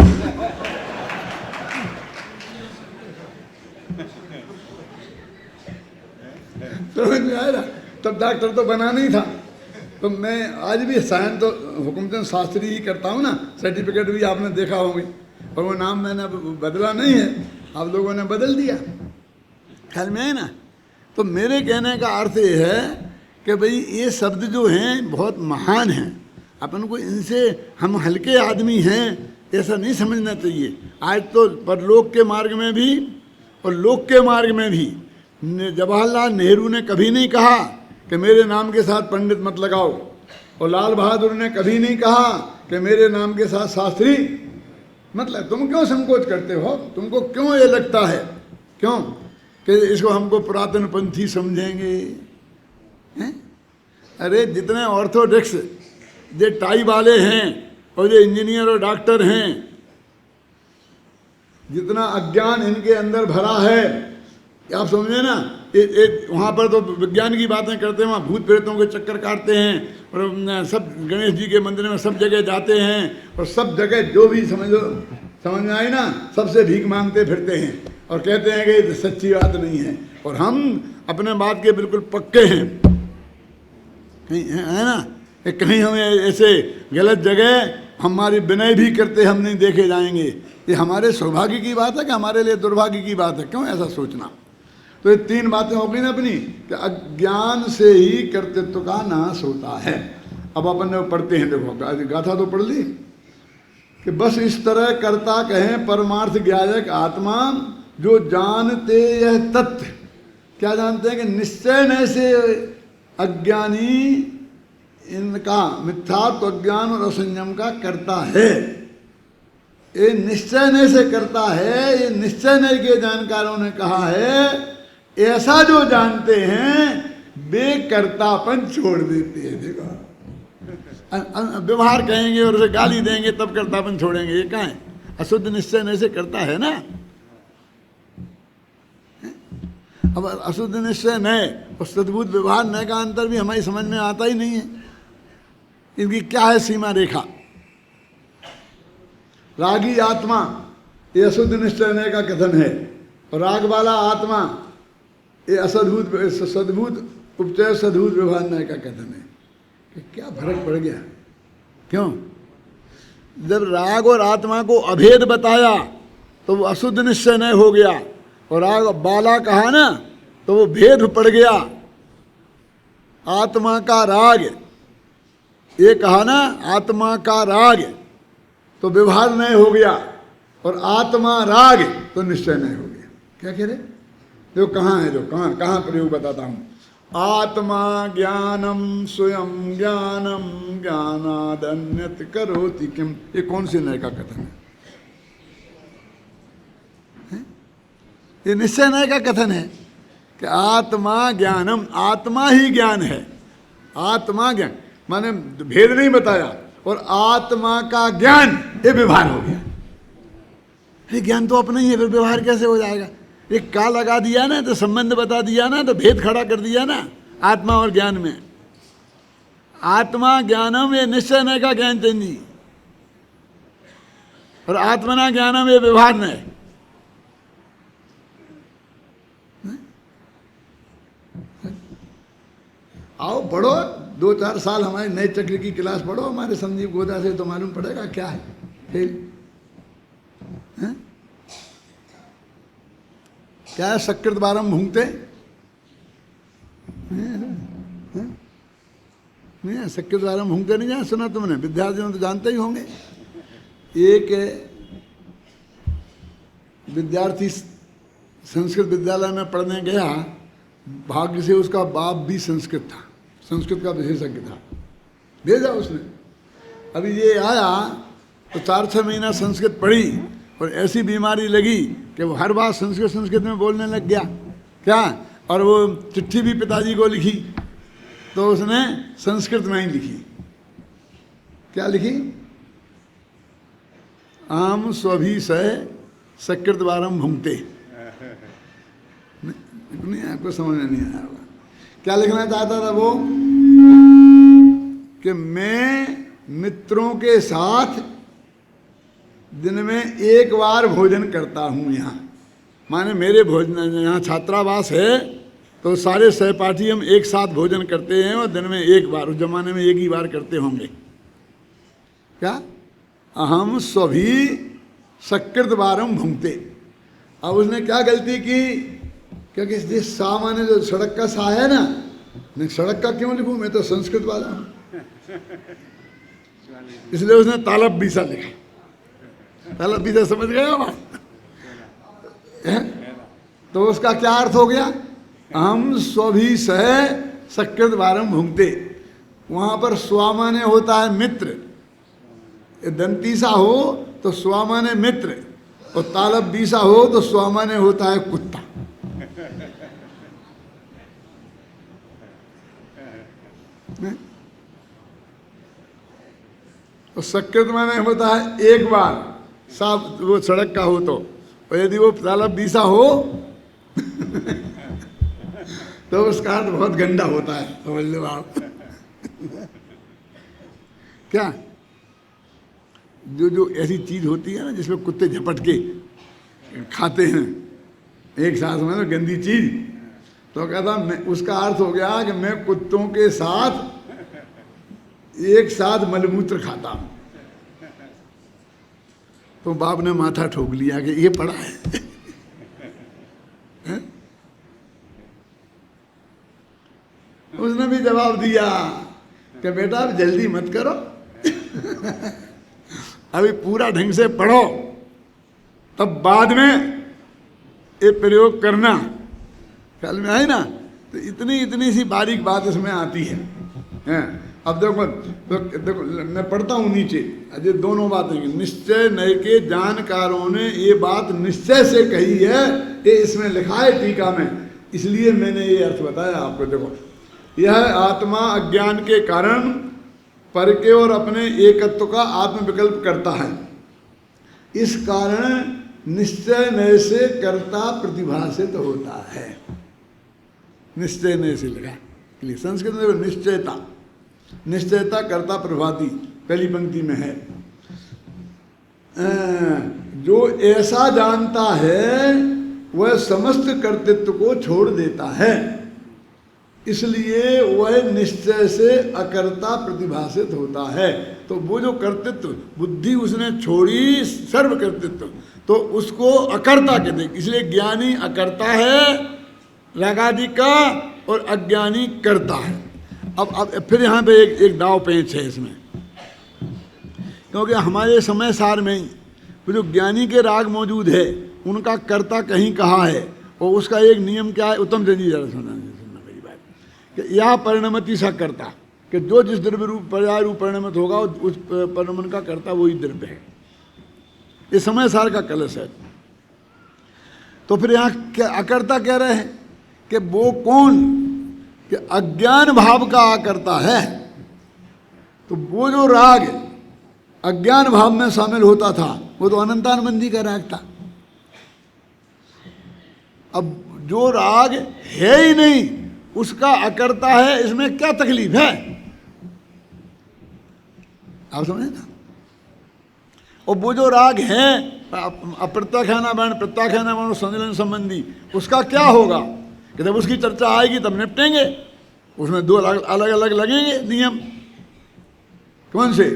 समझ में आया ना? तब डॉक्टर तो बना नहीं था, तो मैं आज भी साइन तो हुकुमचंद शास्त्री ही करता हूँ ना, सर्टिफिकेट भी आपने देखा होगी, और वो नाम मैंने बदला नहीं है, आप लोगों ने बदल दिया, ख्याल में है ना? तो मेरे कहने का अर्थ ये है कि भाई ये शब्द जो हैं बहुत महान हैं, अपन को इनसे हम हल्के आदमी हैं ऐसा नहीं समझना चाहिए। आज तो परलोक के मार्ग में भी और लोक के मार्ग में भी जवाहरलाल नेहरू ने कभी नहीं कहा कि मेरे नाम के साथ पंडित मत लगाओ, और लाल बहादुर ने कभी नहीं कहा कि मेरे नाम के साथ शास्त्री मतलब। तुम क्यों संकोच करते हो? तुमको क्यों ये लगता है? क्यों कि इसको हमको पुरातन पंथी समझेंगे? हैं? अरे जितने ऑर्थोडॉक्स जो टाई वाले हैं और जो इंजीनियर और डॉक्टर हैं, जितना अज्ञान इनके अंदर भरा है, आप समझे ना? वहाँ पर तो विज्ञान की बातें करते हैं, वहाँ भूत प्रेतों के चक्कर काटते हैं, और सब गणेश जी के मंदिर में सब जगह जाते हैं, और सब जगह जो भी समझ में आई ना, सबसे भीख मांगते फिरते हैं और कहते हैं कि ये सच्ची बात नहीं है, और हम अपने बात के बिल्कुल पक्के हैं। कहीं है ना, कहीं हमें ऐसे गलत जगह हमारी विनय भी करते हम नहीं देखे जाएंगे। ये हमारे सौभाग्य की बात है कि हमारे लिए दुर्भाग्य की बात है? क्यों ऐसा सोचना? तो ये तीन बातें हो गई ना अपनी, कि अज्ञान से ही कर्तृत्व का नाश होता है। अब अपन पढ़ते हैं, देखो गाथा तो पढ़ ली कि बस इस तरह कर्ता कहें परमार्थ ज्ञायक आत्मा, जो जानते यह तथ्य। क्या जानते हैं? कि निश्चय न से अज्ञानी इनका मिथ्यात्व अज्ञान और असंयम का करता है। ये निश्चय न से करता है, ये निश्चय न के जानकारों ने कहा है। ऐसा जो जानते हैं वे कर्तापन छोड़ देते हैं। देखो, व्यवहार कहेंगे और उसे गाली देंगे तब कर्तापन छोड़ेंगे, ये कहाँ है? अशुद्ध निश्चय न से करता है ना। अब अशुद्ध निश्चय नए और सद्भुत व्यवहार नए का अंतर भी हमारी समझ में आता ही नहीं है। इनकी क्या है सीमा रेखा? रागी आत्मा ये अशुद्ध निश्चय नए का कथन है, और राग वाला आत्मा ये असद्भुत सद्भुत उपचय सद्भुत व्यवहार नए का कथन है। कि क्या फर्क पड़ गया? क्यों? जब राग और आत्मा को अभेद बताया तो वो अशुद्ध निश्चय नए हो गया, और राग बाला कहा ना तो वो भेद पड़ गया। आत्मा का राग ये कहा ना, आत्मा का राग तो व्यवहार नए हो गया, और आत्मा राग तो निश्चय नए हो गया। क्या कह रहे? देखो कहाँ है, जो कहाँ प्रयोग बताता हूँ। आत्मा ज्ञानम स्वयं ज्ञानम ज्ञानादन्यत करोति किम। ये कौन से नए का कथन है? ये निश्चय नए का कथन है कि आत्मा ज्ञानम, आत्मा ही ज्ञान है। आत्मा ज्ञान माने भेद नहीं बताया, और आत्मा का ज्ञान ये व्यवहार हो गया। ये ज्ञान तो अपना ही है, फिर व्यवहार कैसे हो जाएगा? एक का लगा दिया ना तो संबंध बता दिया ना, तो भेद खड़ा कर दिया ना आत्मा और ज्ञान में। आत्मा ज्ञानम ये निश्चय नय का ज्ञान चंदी, और आत्मना ज्ञानम ये व्यवहार नय। आओ पढ़ो, 2-4 साल हमारे नए चक्र की क्लास पढ़ो हमारे संजीव गोदा से, तो मालूम पड़ेगा क्या है खेल। क्या है सकृत बारम भूंगते? नहीं, सकृत बारम भूंगते नहीं जाना सुना तुमने? विद्यार्थियों तो जानते ही होंगे। एक विद्यार्थी संस्कृत विद्यालय में पढ़ने गया, भाग्य से उसका बाप भी संस्कृत था, संस्कृत का विशेषज्ञ था, भेजा उसने। अभी ये आया तो 4-6 महीना संस्कृत पढ़ी और ऐसी बीमारी लगी कि वो हर बात संस्कृत में बोलने लग गया। क्या? और वो चिट्ठी भी पिताजी को लिखी तो उसने संस्कृत में ही लिखी। क्या लिखी? आम स्वभी सह सकृत वारम भुंगते। नहीं, आपको समझ में नहीं आया होगा। क्या लिखना चाहता था वो? कि मैं मित्रों के साथ दिन में एक बार भोजन करता हूँ यहाँ। माने मेरे भोजन, यहाँ छात्रावास है तो सारे सहपाठी हम एक साथ भोजन करते हैं और दिन में एक बार, उस जमाने में एक ही बार करते होंगे। क्या? अहम स्वभी सकृत वारम भुंगते। अब उसने क्या गलती की? क्योंकि इस सा माने जो सड़क का सा है ना, मैं सड़क का क्यों लिखूं, मैं तो संस्कृत वाला हूं, इसलिए उसने तालब बीसा लिखा। तालब बीसा समझ गए बात? तो उसका क्या अर्थ हो गया? हम स्वभी सह सकृत वारम भुंगते। वहां पर स्वा माने होता है मित्र, दंतीसा हो तो स्वा माने मित्र, और तालब बीसा हो तो स्वा माने होता है कुत्ता। तो सकृत माने होता है एक बार, साफ वो सड़क का हो तो, और यदि वो तालब बीसा हो तो उसका अर्थ बहुत गंदा होता है, समझ लो आप। क्या? जो ऐसी चीज होती है ना जिसमें कुत्ते झपट के खाते हैं एक साथ में, तो गंदी चीज, तो कहता मैं, उसका अर्थ हो गया कि मैं कुत्तों के साथ एक साथ मलमूत्र खाता हूं। तो बाप ने माथा ठोक लिया कि ये पड़ा है, उसने भी जवाब दिया कि बेटा अब जल्दी मत करो, अभी पूरा ढंग से पढ़ो, तब बाद में ये प्रयोग करना। ख्याल में आई ना? तो इतनी सी बारीक बात इसमें आती है। अब देखो मैं पढ़ता हूँ नीचे, अजय दोनों बातें, निश्चय नय के जानकारों ने ये बात निश्चय से कही है, ये इसमें लिखा है टीका में, इसलिए मैंने ये अर्थ बताया आपको। देखो, यह आत्मा अज्ञान के कारण पर के और अपने एकत्व का आत्मविकल्प करता है, इस कारण निश्चय नय से कर्ता प्रतिभासित होता है। निश्चय नय से लगा, संस्कृत में निश्चयता, निश्चयता कर्ता प्रभाती पहली पंक्ति में है। जो ऐसा जानता है वह समस्त कर्तृत्व को छोड़ देता है, इसलिए वह निश्चय से अकर्ता प्रतिभासित होता है। तो वो जो कर्तृत्व बुद्धि उसने छोड़ी, सर्व कर्तृत्व, तो उसको अकर्ता कहते हैं। इसलिए ज्ञानी अकर्ता है रागादि का और अज्ञानी कर्ता है। अब फिर यहाँ पे एक दाव पेच है इसमें, क्योंकि हमारे समय सार में ही वो जो ज्ञानी के राग मौजूद है उनका कर्ता कहीं कहा है, और उसका एक नियम क्या है, उत्तम जी जरा सुनना मेरी बात, कि यह परिणमति सा कर्ता, कि जो जिस द्रव्य रूप पर्याय रूप परिणमित होगा उस परिणमन का कर्ता वही द्रव्य है। ये समय सार का कलश है। तो फिर यहाँ अकर्ता कह रहे हैं कि वो कौन, कि अज्ञान भाव का आकर्ता है। तो वो जो राग अज्ञान भाव में शामिल होता था वो तो अनंतानुबंधी का राग था। अब जो राग है ही नहीं उसका अकर्ता है, इसमें क्या तकलीफ है, आप समझे ना? और वो जो राग है अप्रत्याख्याना वर्ण प्रत्याख्याना वर्ण संलयन संबंधी, उसका क्या होगा कि जब उसकी चर्चा आएगी तब निपटेंगे। उसमें दो अलग अलग लगेंगे नियम। कौन से?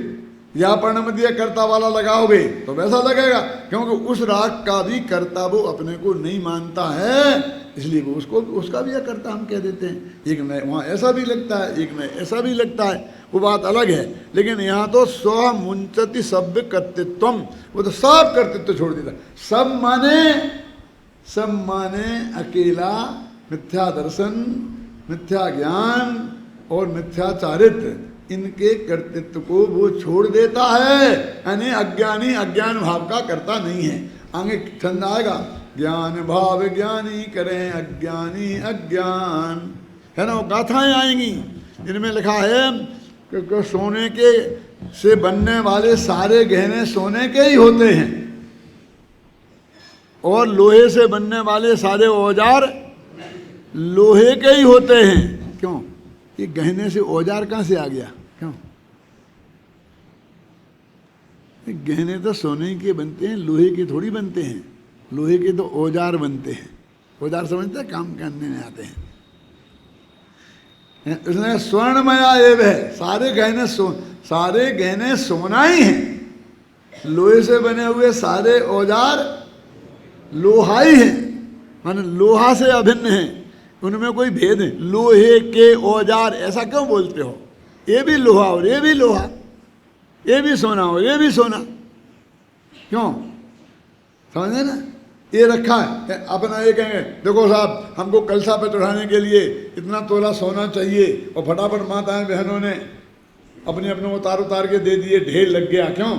या पर्णमतीय कर्ता वाला लगाओगे तो वैसा लगेगा, क्योंकि उस राग का भी कर्ता वो अपने को नहीं मानता है, इसलिए वो उसको उसका भी अकर्ता हम कह देते हैं। एक में वहाँ ऐसा भी लगता है, एक में ऐसा भी लगता है, वो बात अलग है। लेकिन यहाँ तो स्व मुंचति सभ्य कर्तृत्वम, वो तो सब कर्तृत्व छोड़ देता। सब माने अकेला मिथ्या दर्शन, मिथ्या ज्ञान और मिथ्या चारित्र, इनके कर्तृत्व को वो छोड़ देता है। यानी अज्ञानी अज्ञान भाव का करता नहीं है। आगे छंद आएगा, ज्ञान भाव ज्ञानी करें अज्ञानी अज्ञान, है ना। वो गाथाएं आएंगी इनमें लिखा है कि सोने के से बनने वाले सारे गहने सोने के ही होते हैं, और लोहे से बनने वाले सारे औजार लोहे के ही होते हैं। क्यों? ये गहने से औजार कहाँ से आ गया? क्यों? गहने तो सोने के बनते हैं, लोहे के थोड़ी बनते हैं। लोहे के तो औजार बनते हैं। औजार समझते हैं, काम करने में आते हैं। इसने स्वर्णमया एव है, सारे गहने सोना ही है। लोहे से बने हुए सारे औजार लोहा ही है, माने लोहा से अभिन्न है, उनमें कोई भेद है। लोहे के औजार ऐसा क्यों बोलते हो? ये भी लोहा और ये भी लोहा, ये भी सोना और ये भी सोना, क्यों? समझे ना। ये रखा है अपना, ये कहेंगे देखो साहब हमको कलशा पे चढ़ाने के लिए इतना तोला सोना चाहिए, और फटाफट माताएं बहनों ने अपने अपने उतार के दे दिए, ढेर लग गया। क्यों?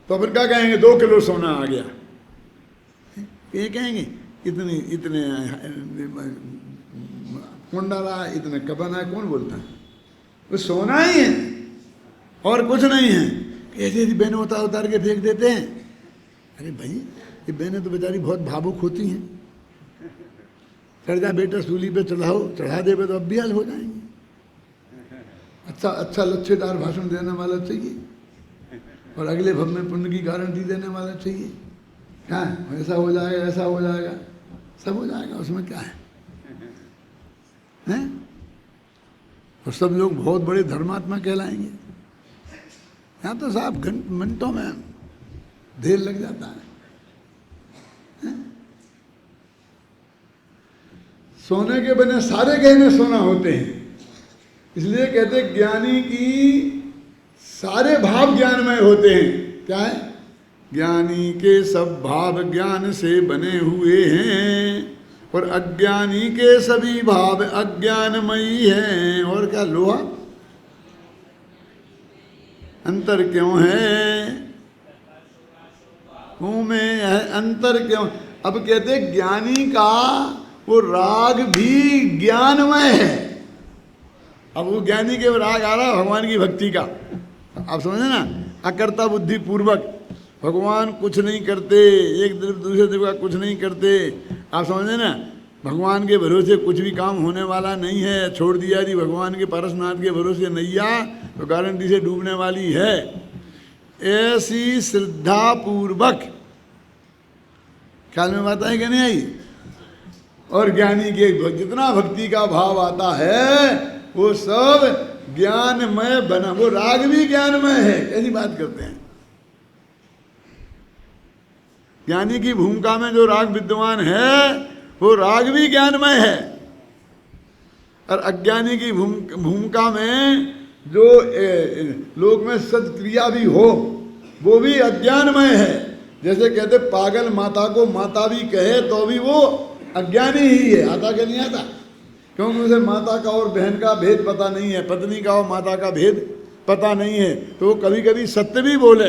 तो फिर क्या कहेंगे? 2 किलो सोना आ गया। ये कहेंगे इतने कुंडला, इतने कबन है, कौन बोलता है? वो सोना ही है और कुछ नहीं है। ऐसे बहनें उतार के फेंक देते हैं। अरे भाई, ये बहनें तो बेचारी बहुत भावुक होती हैं। चढ़ जा बेटा सूली पे चढ़ाओ, चढ़ा दे तो अब भी हाल हो जाएंगे। अच्छा लच्छेदार भाषण देने वाला चाहिए, और अगले भव में पुण्य की गारंटी देने वाला चाहिए। क्या है? ऐसा हो जाएगा, ऐसा हो जाएगा, सब हो जाएगा, उसमें क्या है? हैं? और सब लोग बहुत बड़े धर्मात्मा कहलाएंगे। यहाँ तो साहब मिनटों में ढेर लग जाता है। सोने के बने सारे गहने सोना होते हैं, इसलिए कहते ज्ञानी की सारे भाव ज्ञानमय होते हैं। क्या है? ज्ञानी के सब भाव ज्ञान से बने हुए हैं, और अज्ञानी के सभी भाव अज्ञानमयी हैं। और क्या? लोहा। अंतर क्यों है? में है अंतर क्यों? अब कहते ज्ञानी का वो राग भी ज्ञानमय है। अब वो ज्ञानी के राग आ रहा है भगवान की भक्ति का। आप समझे ना, अकर्ता बुद्धि पूर्वक भगवान कुछ नहीं करते, एक तरफ दूसरे तरफ का कुछ नहीं करते। आप समझे ना, भगवान के भरोसे कुछ भी काम होने वाला नहीं है। छोड़ दिया जी भगवान के पारसनाथ के भरोसे नैया, तो गारंटी से डूबने वाली है। ऐसी श्रद्धा पूर्वक, ख्याल में बात आई कि नहीं आई? और ज्ञानी के जितना भक्ति का भाव आता है वो सब ज्ञानमय बना, वो राग भी ज्ञानमय है। कैसी बात करते हैं? ज्ञानी की भूमिका में जो राग विद्यमान है वो राग भी ज्ञानमय है, और अज्ञानी की भूमिका में जो लोक में सत्क्रिया भी हो वो भी अज्ञानमय है। जैसे कहते पागल माता को माता भी कहे तो भी वो अज्ञानी ही है। आता क्या नहीं आता? क्योंकि उसे माता का और बहन का भेद पता नहीं है, पत्नी का और माता का भेद पता नहीं है, तो वो कभी कभी सत्य भी बोले।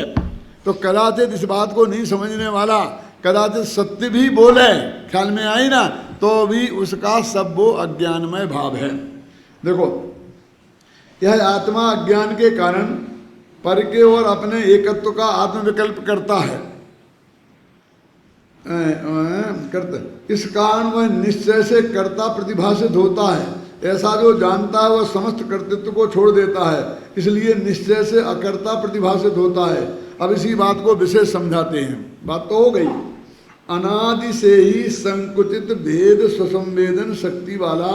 तो कदाचित इस बात को नहीं समझने वाला कदाचित सत्य भी बोले, ख्याल में आई ना, तो भी उसका सब वो अज्ञानमय भाव है। देखो, यह आत्मा अज्ञान के कारण पर के और अपने एकत्व का आत्मविकल्प करता है। इस कारण वह निश्चय से कर्ता प्रतिभाषित होता है। ऐसा जो जानता है वह समस्त कर्तृत्व को छोड़ देता है, इसलिए निश्चय से अकर्ता प्रतिभाषित होता है। अब इसी बात को विशेष समझाते हैं। बात तो हो गई। अनादि से ही संकुचित भेद स्वसंवेदन शक्ति वाला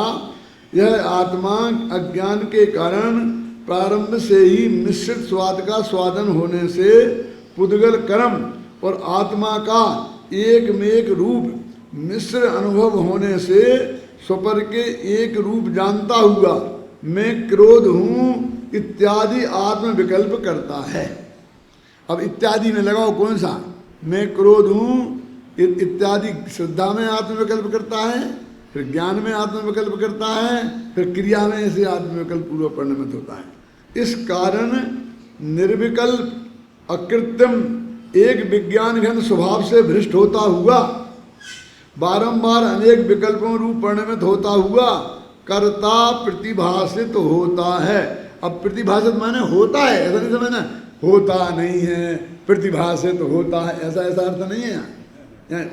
यह आत्मा अज्ञान के कारण प्रारंभ से ही मिश्रित स्वाद का स्वादन होने से पुद्गल कर्म और आत्मा का एक में एक रूप मिश्र अनुभव होने से स्वपर के एक रूप जानता हुआ मैं क्रोध हूँ इत्यादि आत्म विकल्प करता है। अब इत्यादि में लगाओ कौन सा? मैं क्रोध हूँ इत्यादि श्रद्धा में आत्म विकल्प करता है, फिर ज्ञान में आत्म विकल्प करता है, फिर क्रिया में ऐसे आत्म विकल्प पूर्व परिणमित होता है। इस कारण निर्विकल्प अकृत्रिम एक विज्ञान घन स्वभाव से भ्रष्ट होता हुआ बारंबार अनेक विकल्पों रूप परिणमित होता हुआ कर्ता प्रतिभाषित होता है। अब प्रतिभाषित माने होता है, ऐसा नहीं समझना होता नहीं है, प्रतिभाषित होता है, ऐसा अर्थ नहीं है।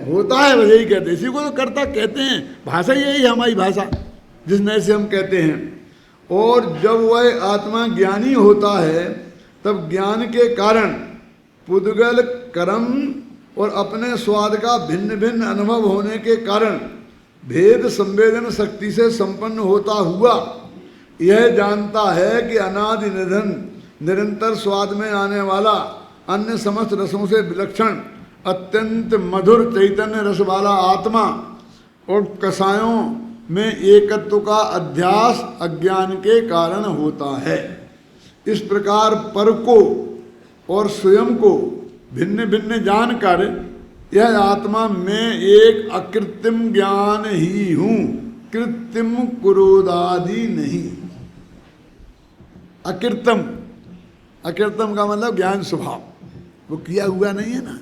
होता है बस यही कहते हैं, इसी को तो कर्ता कहते हैं। भाषा यही है हमारी भाषा, जिस नए से हम कहते हैं। और जब वह आत्मा ज्ञानी होता है तब ज्ञान के कारण पुद्गल कर्म और अपने स्वाद का भिन्न भिन्न अनुभव होने के कारण भेद संवेदन शक्ति से संपन्न होता हुआ यह जानता है कि अनादि निधन निरंतर स्वाद में आने वाला अन्य समस्त रसों से विलक्षण अत्यंत मधुर चैतन्य रस वाला आत्मा और कसायों में एकत्व का अध्यास अज्ञान के कारण होता है। इस प्रकार पर को और स्वयं को भिन्न भिन्न जानकर यह आत्मा में एक अकृत्रिम ज्ञान ही हूँ, कृत्रिम क्रोधादि नहीं। अकृत्रिम का मतलब ज्ञान स्वभाव, वो किया हुआ नहीं है ना,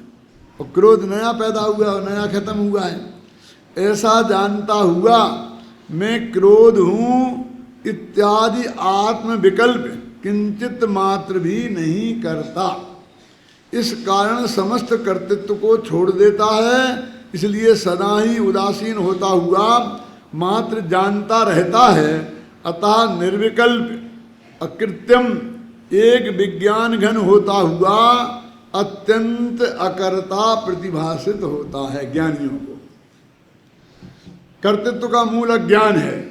और क्रोध नया पैदा हुआ और नया खत्म हुआ है। ऐसा जानता हुआ मैं क्रोध हूँ इत्यादि आत्म विकल्प किंचित मात्र भी नहीं करता। इस कारण समस्त कर्तृत्व को छोड़ देता है, इसलिए सदा ही उदासीन होता हुआ मात्र जानता रहता है। अतः निर्विकल्प अकृत्रिम एक विज्ञान घन होता हुआ अत्यंत अकर्ता प्रतिभाषित होता है। ज्ञानियों को कर्तृत्व का मूल अज्ञान है।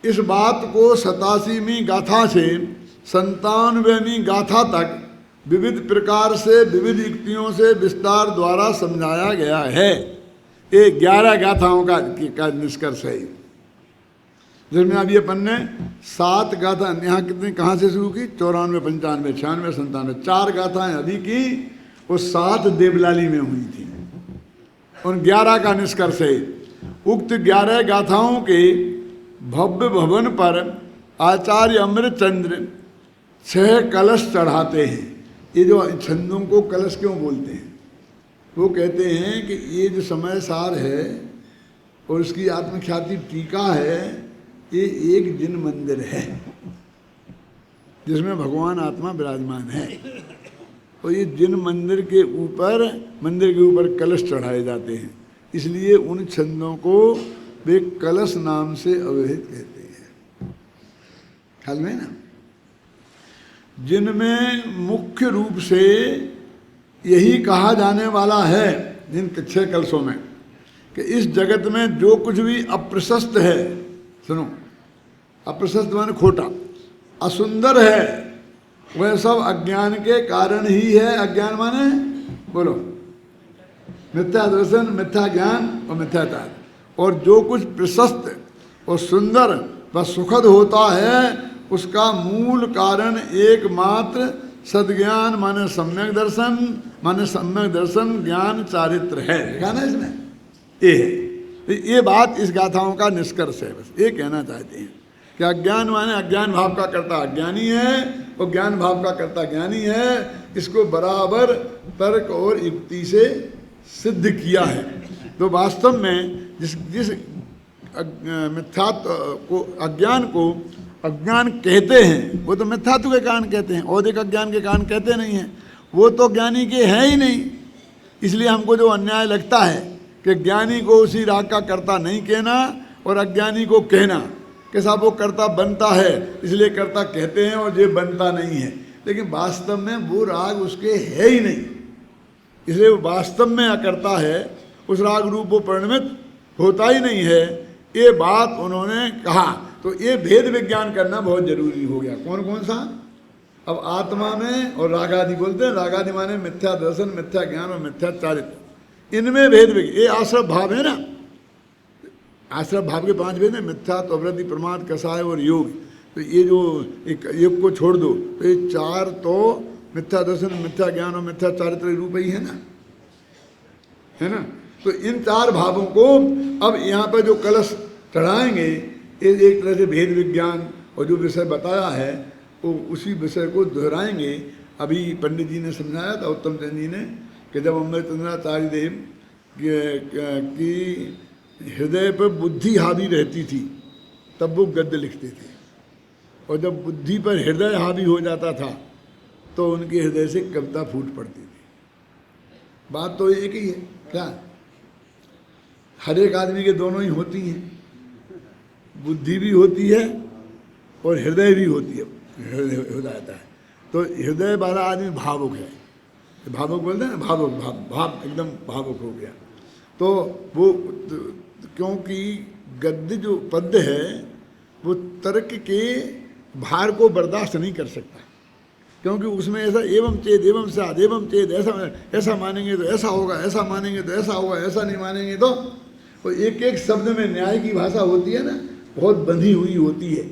इस बात को 87वीं गाथा से 97वीं गाथा तक विविध प्रकार से विविध युक्तियों से विस्तार द्वारा समझाया गया है। ये 11 गाथाओं का निष्कर्ष है, जिसमें अभी अपन ने 7 गाथा यहाँ कितनी कहाँ से शुरू की? 94, 95, 96, 97 4 गाथाएं अभी की, वो 7 देवलाली में हुई थी। उन 11 का निष्कर्ष है। उक्त 11 गाथाओं के भव्य भवन पर आचार्य अमृतचंद्र 6 कलश चढ़ाते हैं। ये जो छंदों को कलश क्यों बोलते हैं? वो कहते हैं कि ये जो समय सार है और उसकी आत्मख्याति टीका है, ये एक जिन मंदिर है जिसमें भगवान आत्मा विराजमान है, और ये जिन मंदिर के ऊपर कलश चढ़ाए जाते हैं। इसलिए उन छंदों को वे कलश नाम से अवहित कहते हैं। ख्याल में ना, जिनमें मुख्य रूप से यही कहा जाने वाला है, जिन 6 कलशों में, कि इस जगत में जो कुछ भी अप्रशस्त है, सुनो, अप्रशस्त माने खोटा, असुंदर है, वह सब अज्ञान के कारण ही है। अज्ञान माने बोलो, मिथ्या दर्शन, मिथ्या ज्ञान और मिथ्याचार। और जो कुछ प्रशस्त और सुंदर व सुखद होता है उसका मूल कारण एकमात्र सद्ज्ञान माने सम्यक दर्शन ज्ञान चारित्र है। देखा ना इसमें, ये है। ये बात इस गाथाओं का निष्कर्ष है। बस ये कहना चाहते हैं कि अज्ञान माने अज्ञान भाव का कर्ता अज्ञानी है और ज्ञान भाव का कर्ता ज्ञानी है। इसको बराबर तर्क और युक्ति से सिद्ध किया है। तो वास्तव में जिस मिथ्यात्व को, अज्ञान को अज्ञान कहते हैं, वो तो मिथ्यात्व के कारण कहते हैं, औदिक अज्ञान के कारण कहते नहीं हैं। वो तो ज्ञानी के है ही नहीं। इसलिए हमको जो अन्याय लगता है कि ज्ञानी को उसी राग का कर्ता नहीं कहना और अज्ञानी को कहना कि साहब वो कर्ता बनता है इसलिए कर्ता कहते हैं और ये बनता नहीं है। लेकिन वास्तव में वो राग उसके है ही नहीं, इसलिए वो वास्तव में अकर्ता है, उस राग रूप वो परिणमित होता ही नहीं है। ये बात उन्होंने कहा। तो ये भेद विज्ञान करना बहुत जरूरी हो गया। कौन कौन सा? अब आत्मा में और रागादि बोलते हैं, रागादि माने मिथ्या दर्शन, मिथ्या ज्ञान और मिथ्या चारित्र, इनमें भेद भी, ये आश्रव भाव है ना, आश्रव भाव के 5 भेद हैं, मिथ्या तो अवृत्ति प्रमाद कसाय और योग। तो ये जो एक योग को छोड़ दो तो ये 4 तो मिथ्या दर्शन, मिथ्या ज्ञान और मिथ्या चारित्र रूप ही है ना, है ना। तो इन 4 भावों को अब यहाँ पर जो कलश चढ़ाएंगे, ये एक तरह से भेद विज्ञान और जो विषय बताया है वो उसी विषय को दोहराएंगे। अभी पंडित जी ने समझाया था, उत्तम चंद जी ने, कि जब अमृतचंद्राचार्य देव की हृदय पर बुद्धि हावी रहती थी तब वो गद्य लिखते थे, और जब बुद्धि पर हृदय हावी हो जाता था तो उनके हृदय से कविता फूट पड़ती थी। बात तो एक ही है, क्या हर एक आदमी के दोनों ही होती हैं, बुद्धि भी होती है और हृदय भी होती है, हृदय हो जाता है। तो हृदय वाला आदमी भावुक है, भावुक बोलते हैं ना, भावुक भाव एकदम भावुक हो गया। तो वो क्योंकि गद्य जो पद्य है वो तर्क के भार को बर्दाश्त नहीं कर सकता, क्योंकि उसमें ऐसा एवं चेद एवं साध एवं चेद, ऐसा मानेंगे तो ऐसा होगा, ऐसा मानेंगे तो ऐसा होगा, ऐसा नहीं मानेंगे तो एक एक शब्द में न्याय की भाषा होती है ना, बहुत बंधी हुई होती है,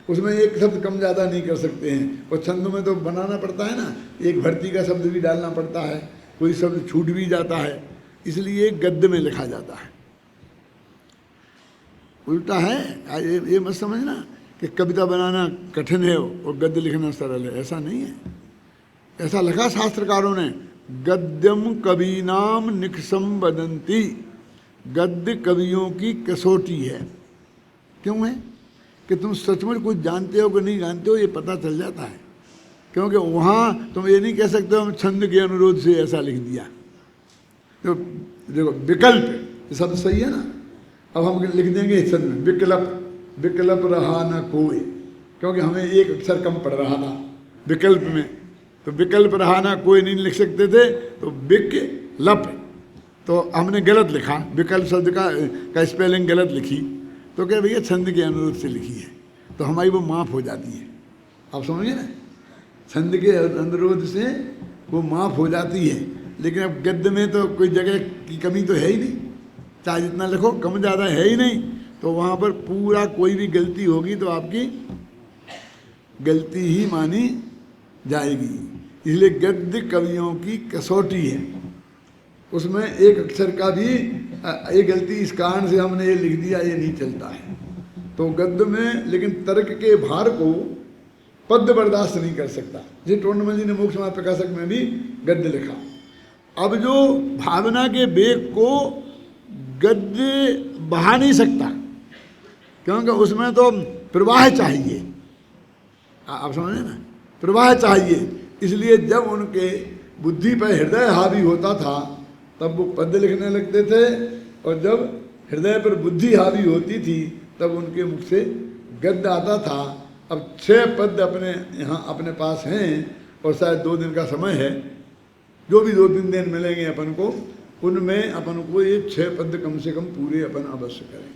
उसमें एक शब्द कम ज़्यादा नहीं कर सकते हैं। और छंद में तो बनाना पड़ता है ना, एक भर्ती का शब्द भी डालना पड़ता है, कोई शब्द छूट भी जाता है, इसलिए गद्य में लिखा जाता है। उल्टा है, ये मत समझना कि कविता बनाना कठिन है और गद्य लिखना सरल है, ऐसा नहीं है। ऐसा लिखा शास्त्रकारों ने, गद्यम कवीनाम निकसम वदंती, गद्य कवियों की कसौटी है। क्यों है कि तुम सचमुच कुछ जानते हो कि नहीं जानते हो ये पता चल जाता है, क्योंकि वहाँ तुम ये नहीं कह सकते हो हम छंद के अनुरोध से ऐसा लिख दिया। तो देखो विकल्प, ये शब्द सही है ना, अब हम लिख देंगे छंद में विकल्प, विकल्प रहा ना कोई, क्योंकि हमें एक अक्षर कम पड़ रहा था विकल्प में, तो विकल्प रहा ना कोई नहीं लिख सकते थे, तो विकल्प तो हमने गलत लिखा, विकल्प शब्द का स्पेलिंग गलत लिखी, तो कह भैया छंद के अनुरोध से लिखी है, तो हमारी वो माफ़ हो जाती है। आप समझिए ना, छंद के अनुरोध से वो माफ़ हो जाती है। लेकिन अब गद्य में तो कोई जगह की कमी तो है ही नहीं, चाहे जितना लिखो कम ज़्यादा है ही नहीं, तो वहाँ पर पूरा कोई भी गलती होगी तो आपकी गलती ही मानी जाएगी। इसलिए गद्य कवियों की कसौटी है, उसमें एक अक्षर का भी ये गलती इस कारण से हमने ये लिख दिया, ये नहीं चलता है। तो गद्य में लेकिन तर्क के भार को पद्य बर्दाश्त नहीं कर सकता। जी टोंडमल जी ने मोक्ष मार्ग प्रकाशक में भी गद्य लिखा। अब जो भावना के वेग को गद्य बहा नहीं सकता, क्योंकि उसमें तो प्रवाह चाहिए, आप समझे ना, प्रवाह चाहिए। इसलिए जब उनके बुद्धि पर हृदय हावी होता था तब वो पद्य लिखने लगते थे, और जब हृदय पर बुद्धि हावी होती थी तब उनके मुख से गद्य आता था। अब 6 पद्य अपने यहाँ अपने पास हैं, और शायद 2 दिन का समय है, जो भी 2-3 दिन मिलेंगे अपन को, उनमें अपन को ये 6 पद्य कम से कम पूरे अपन अवश्य करें।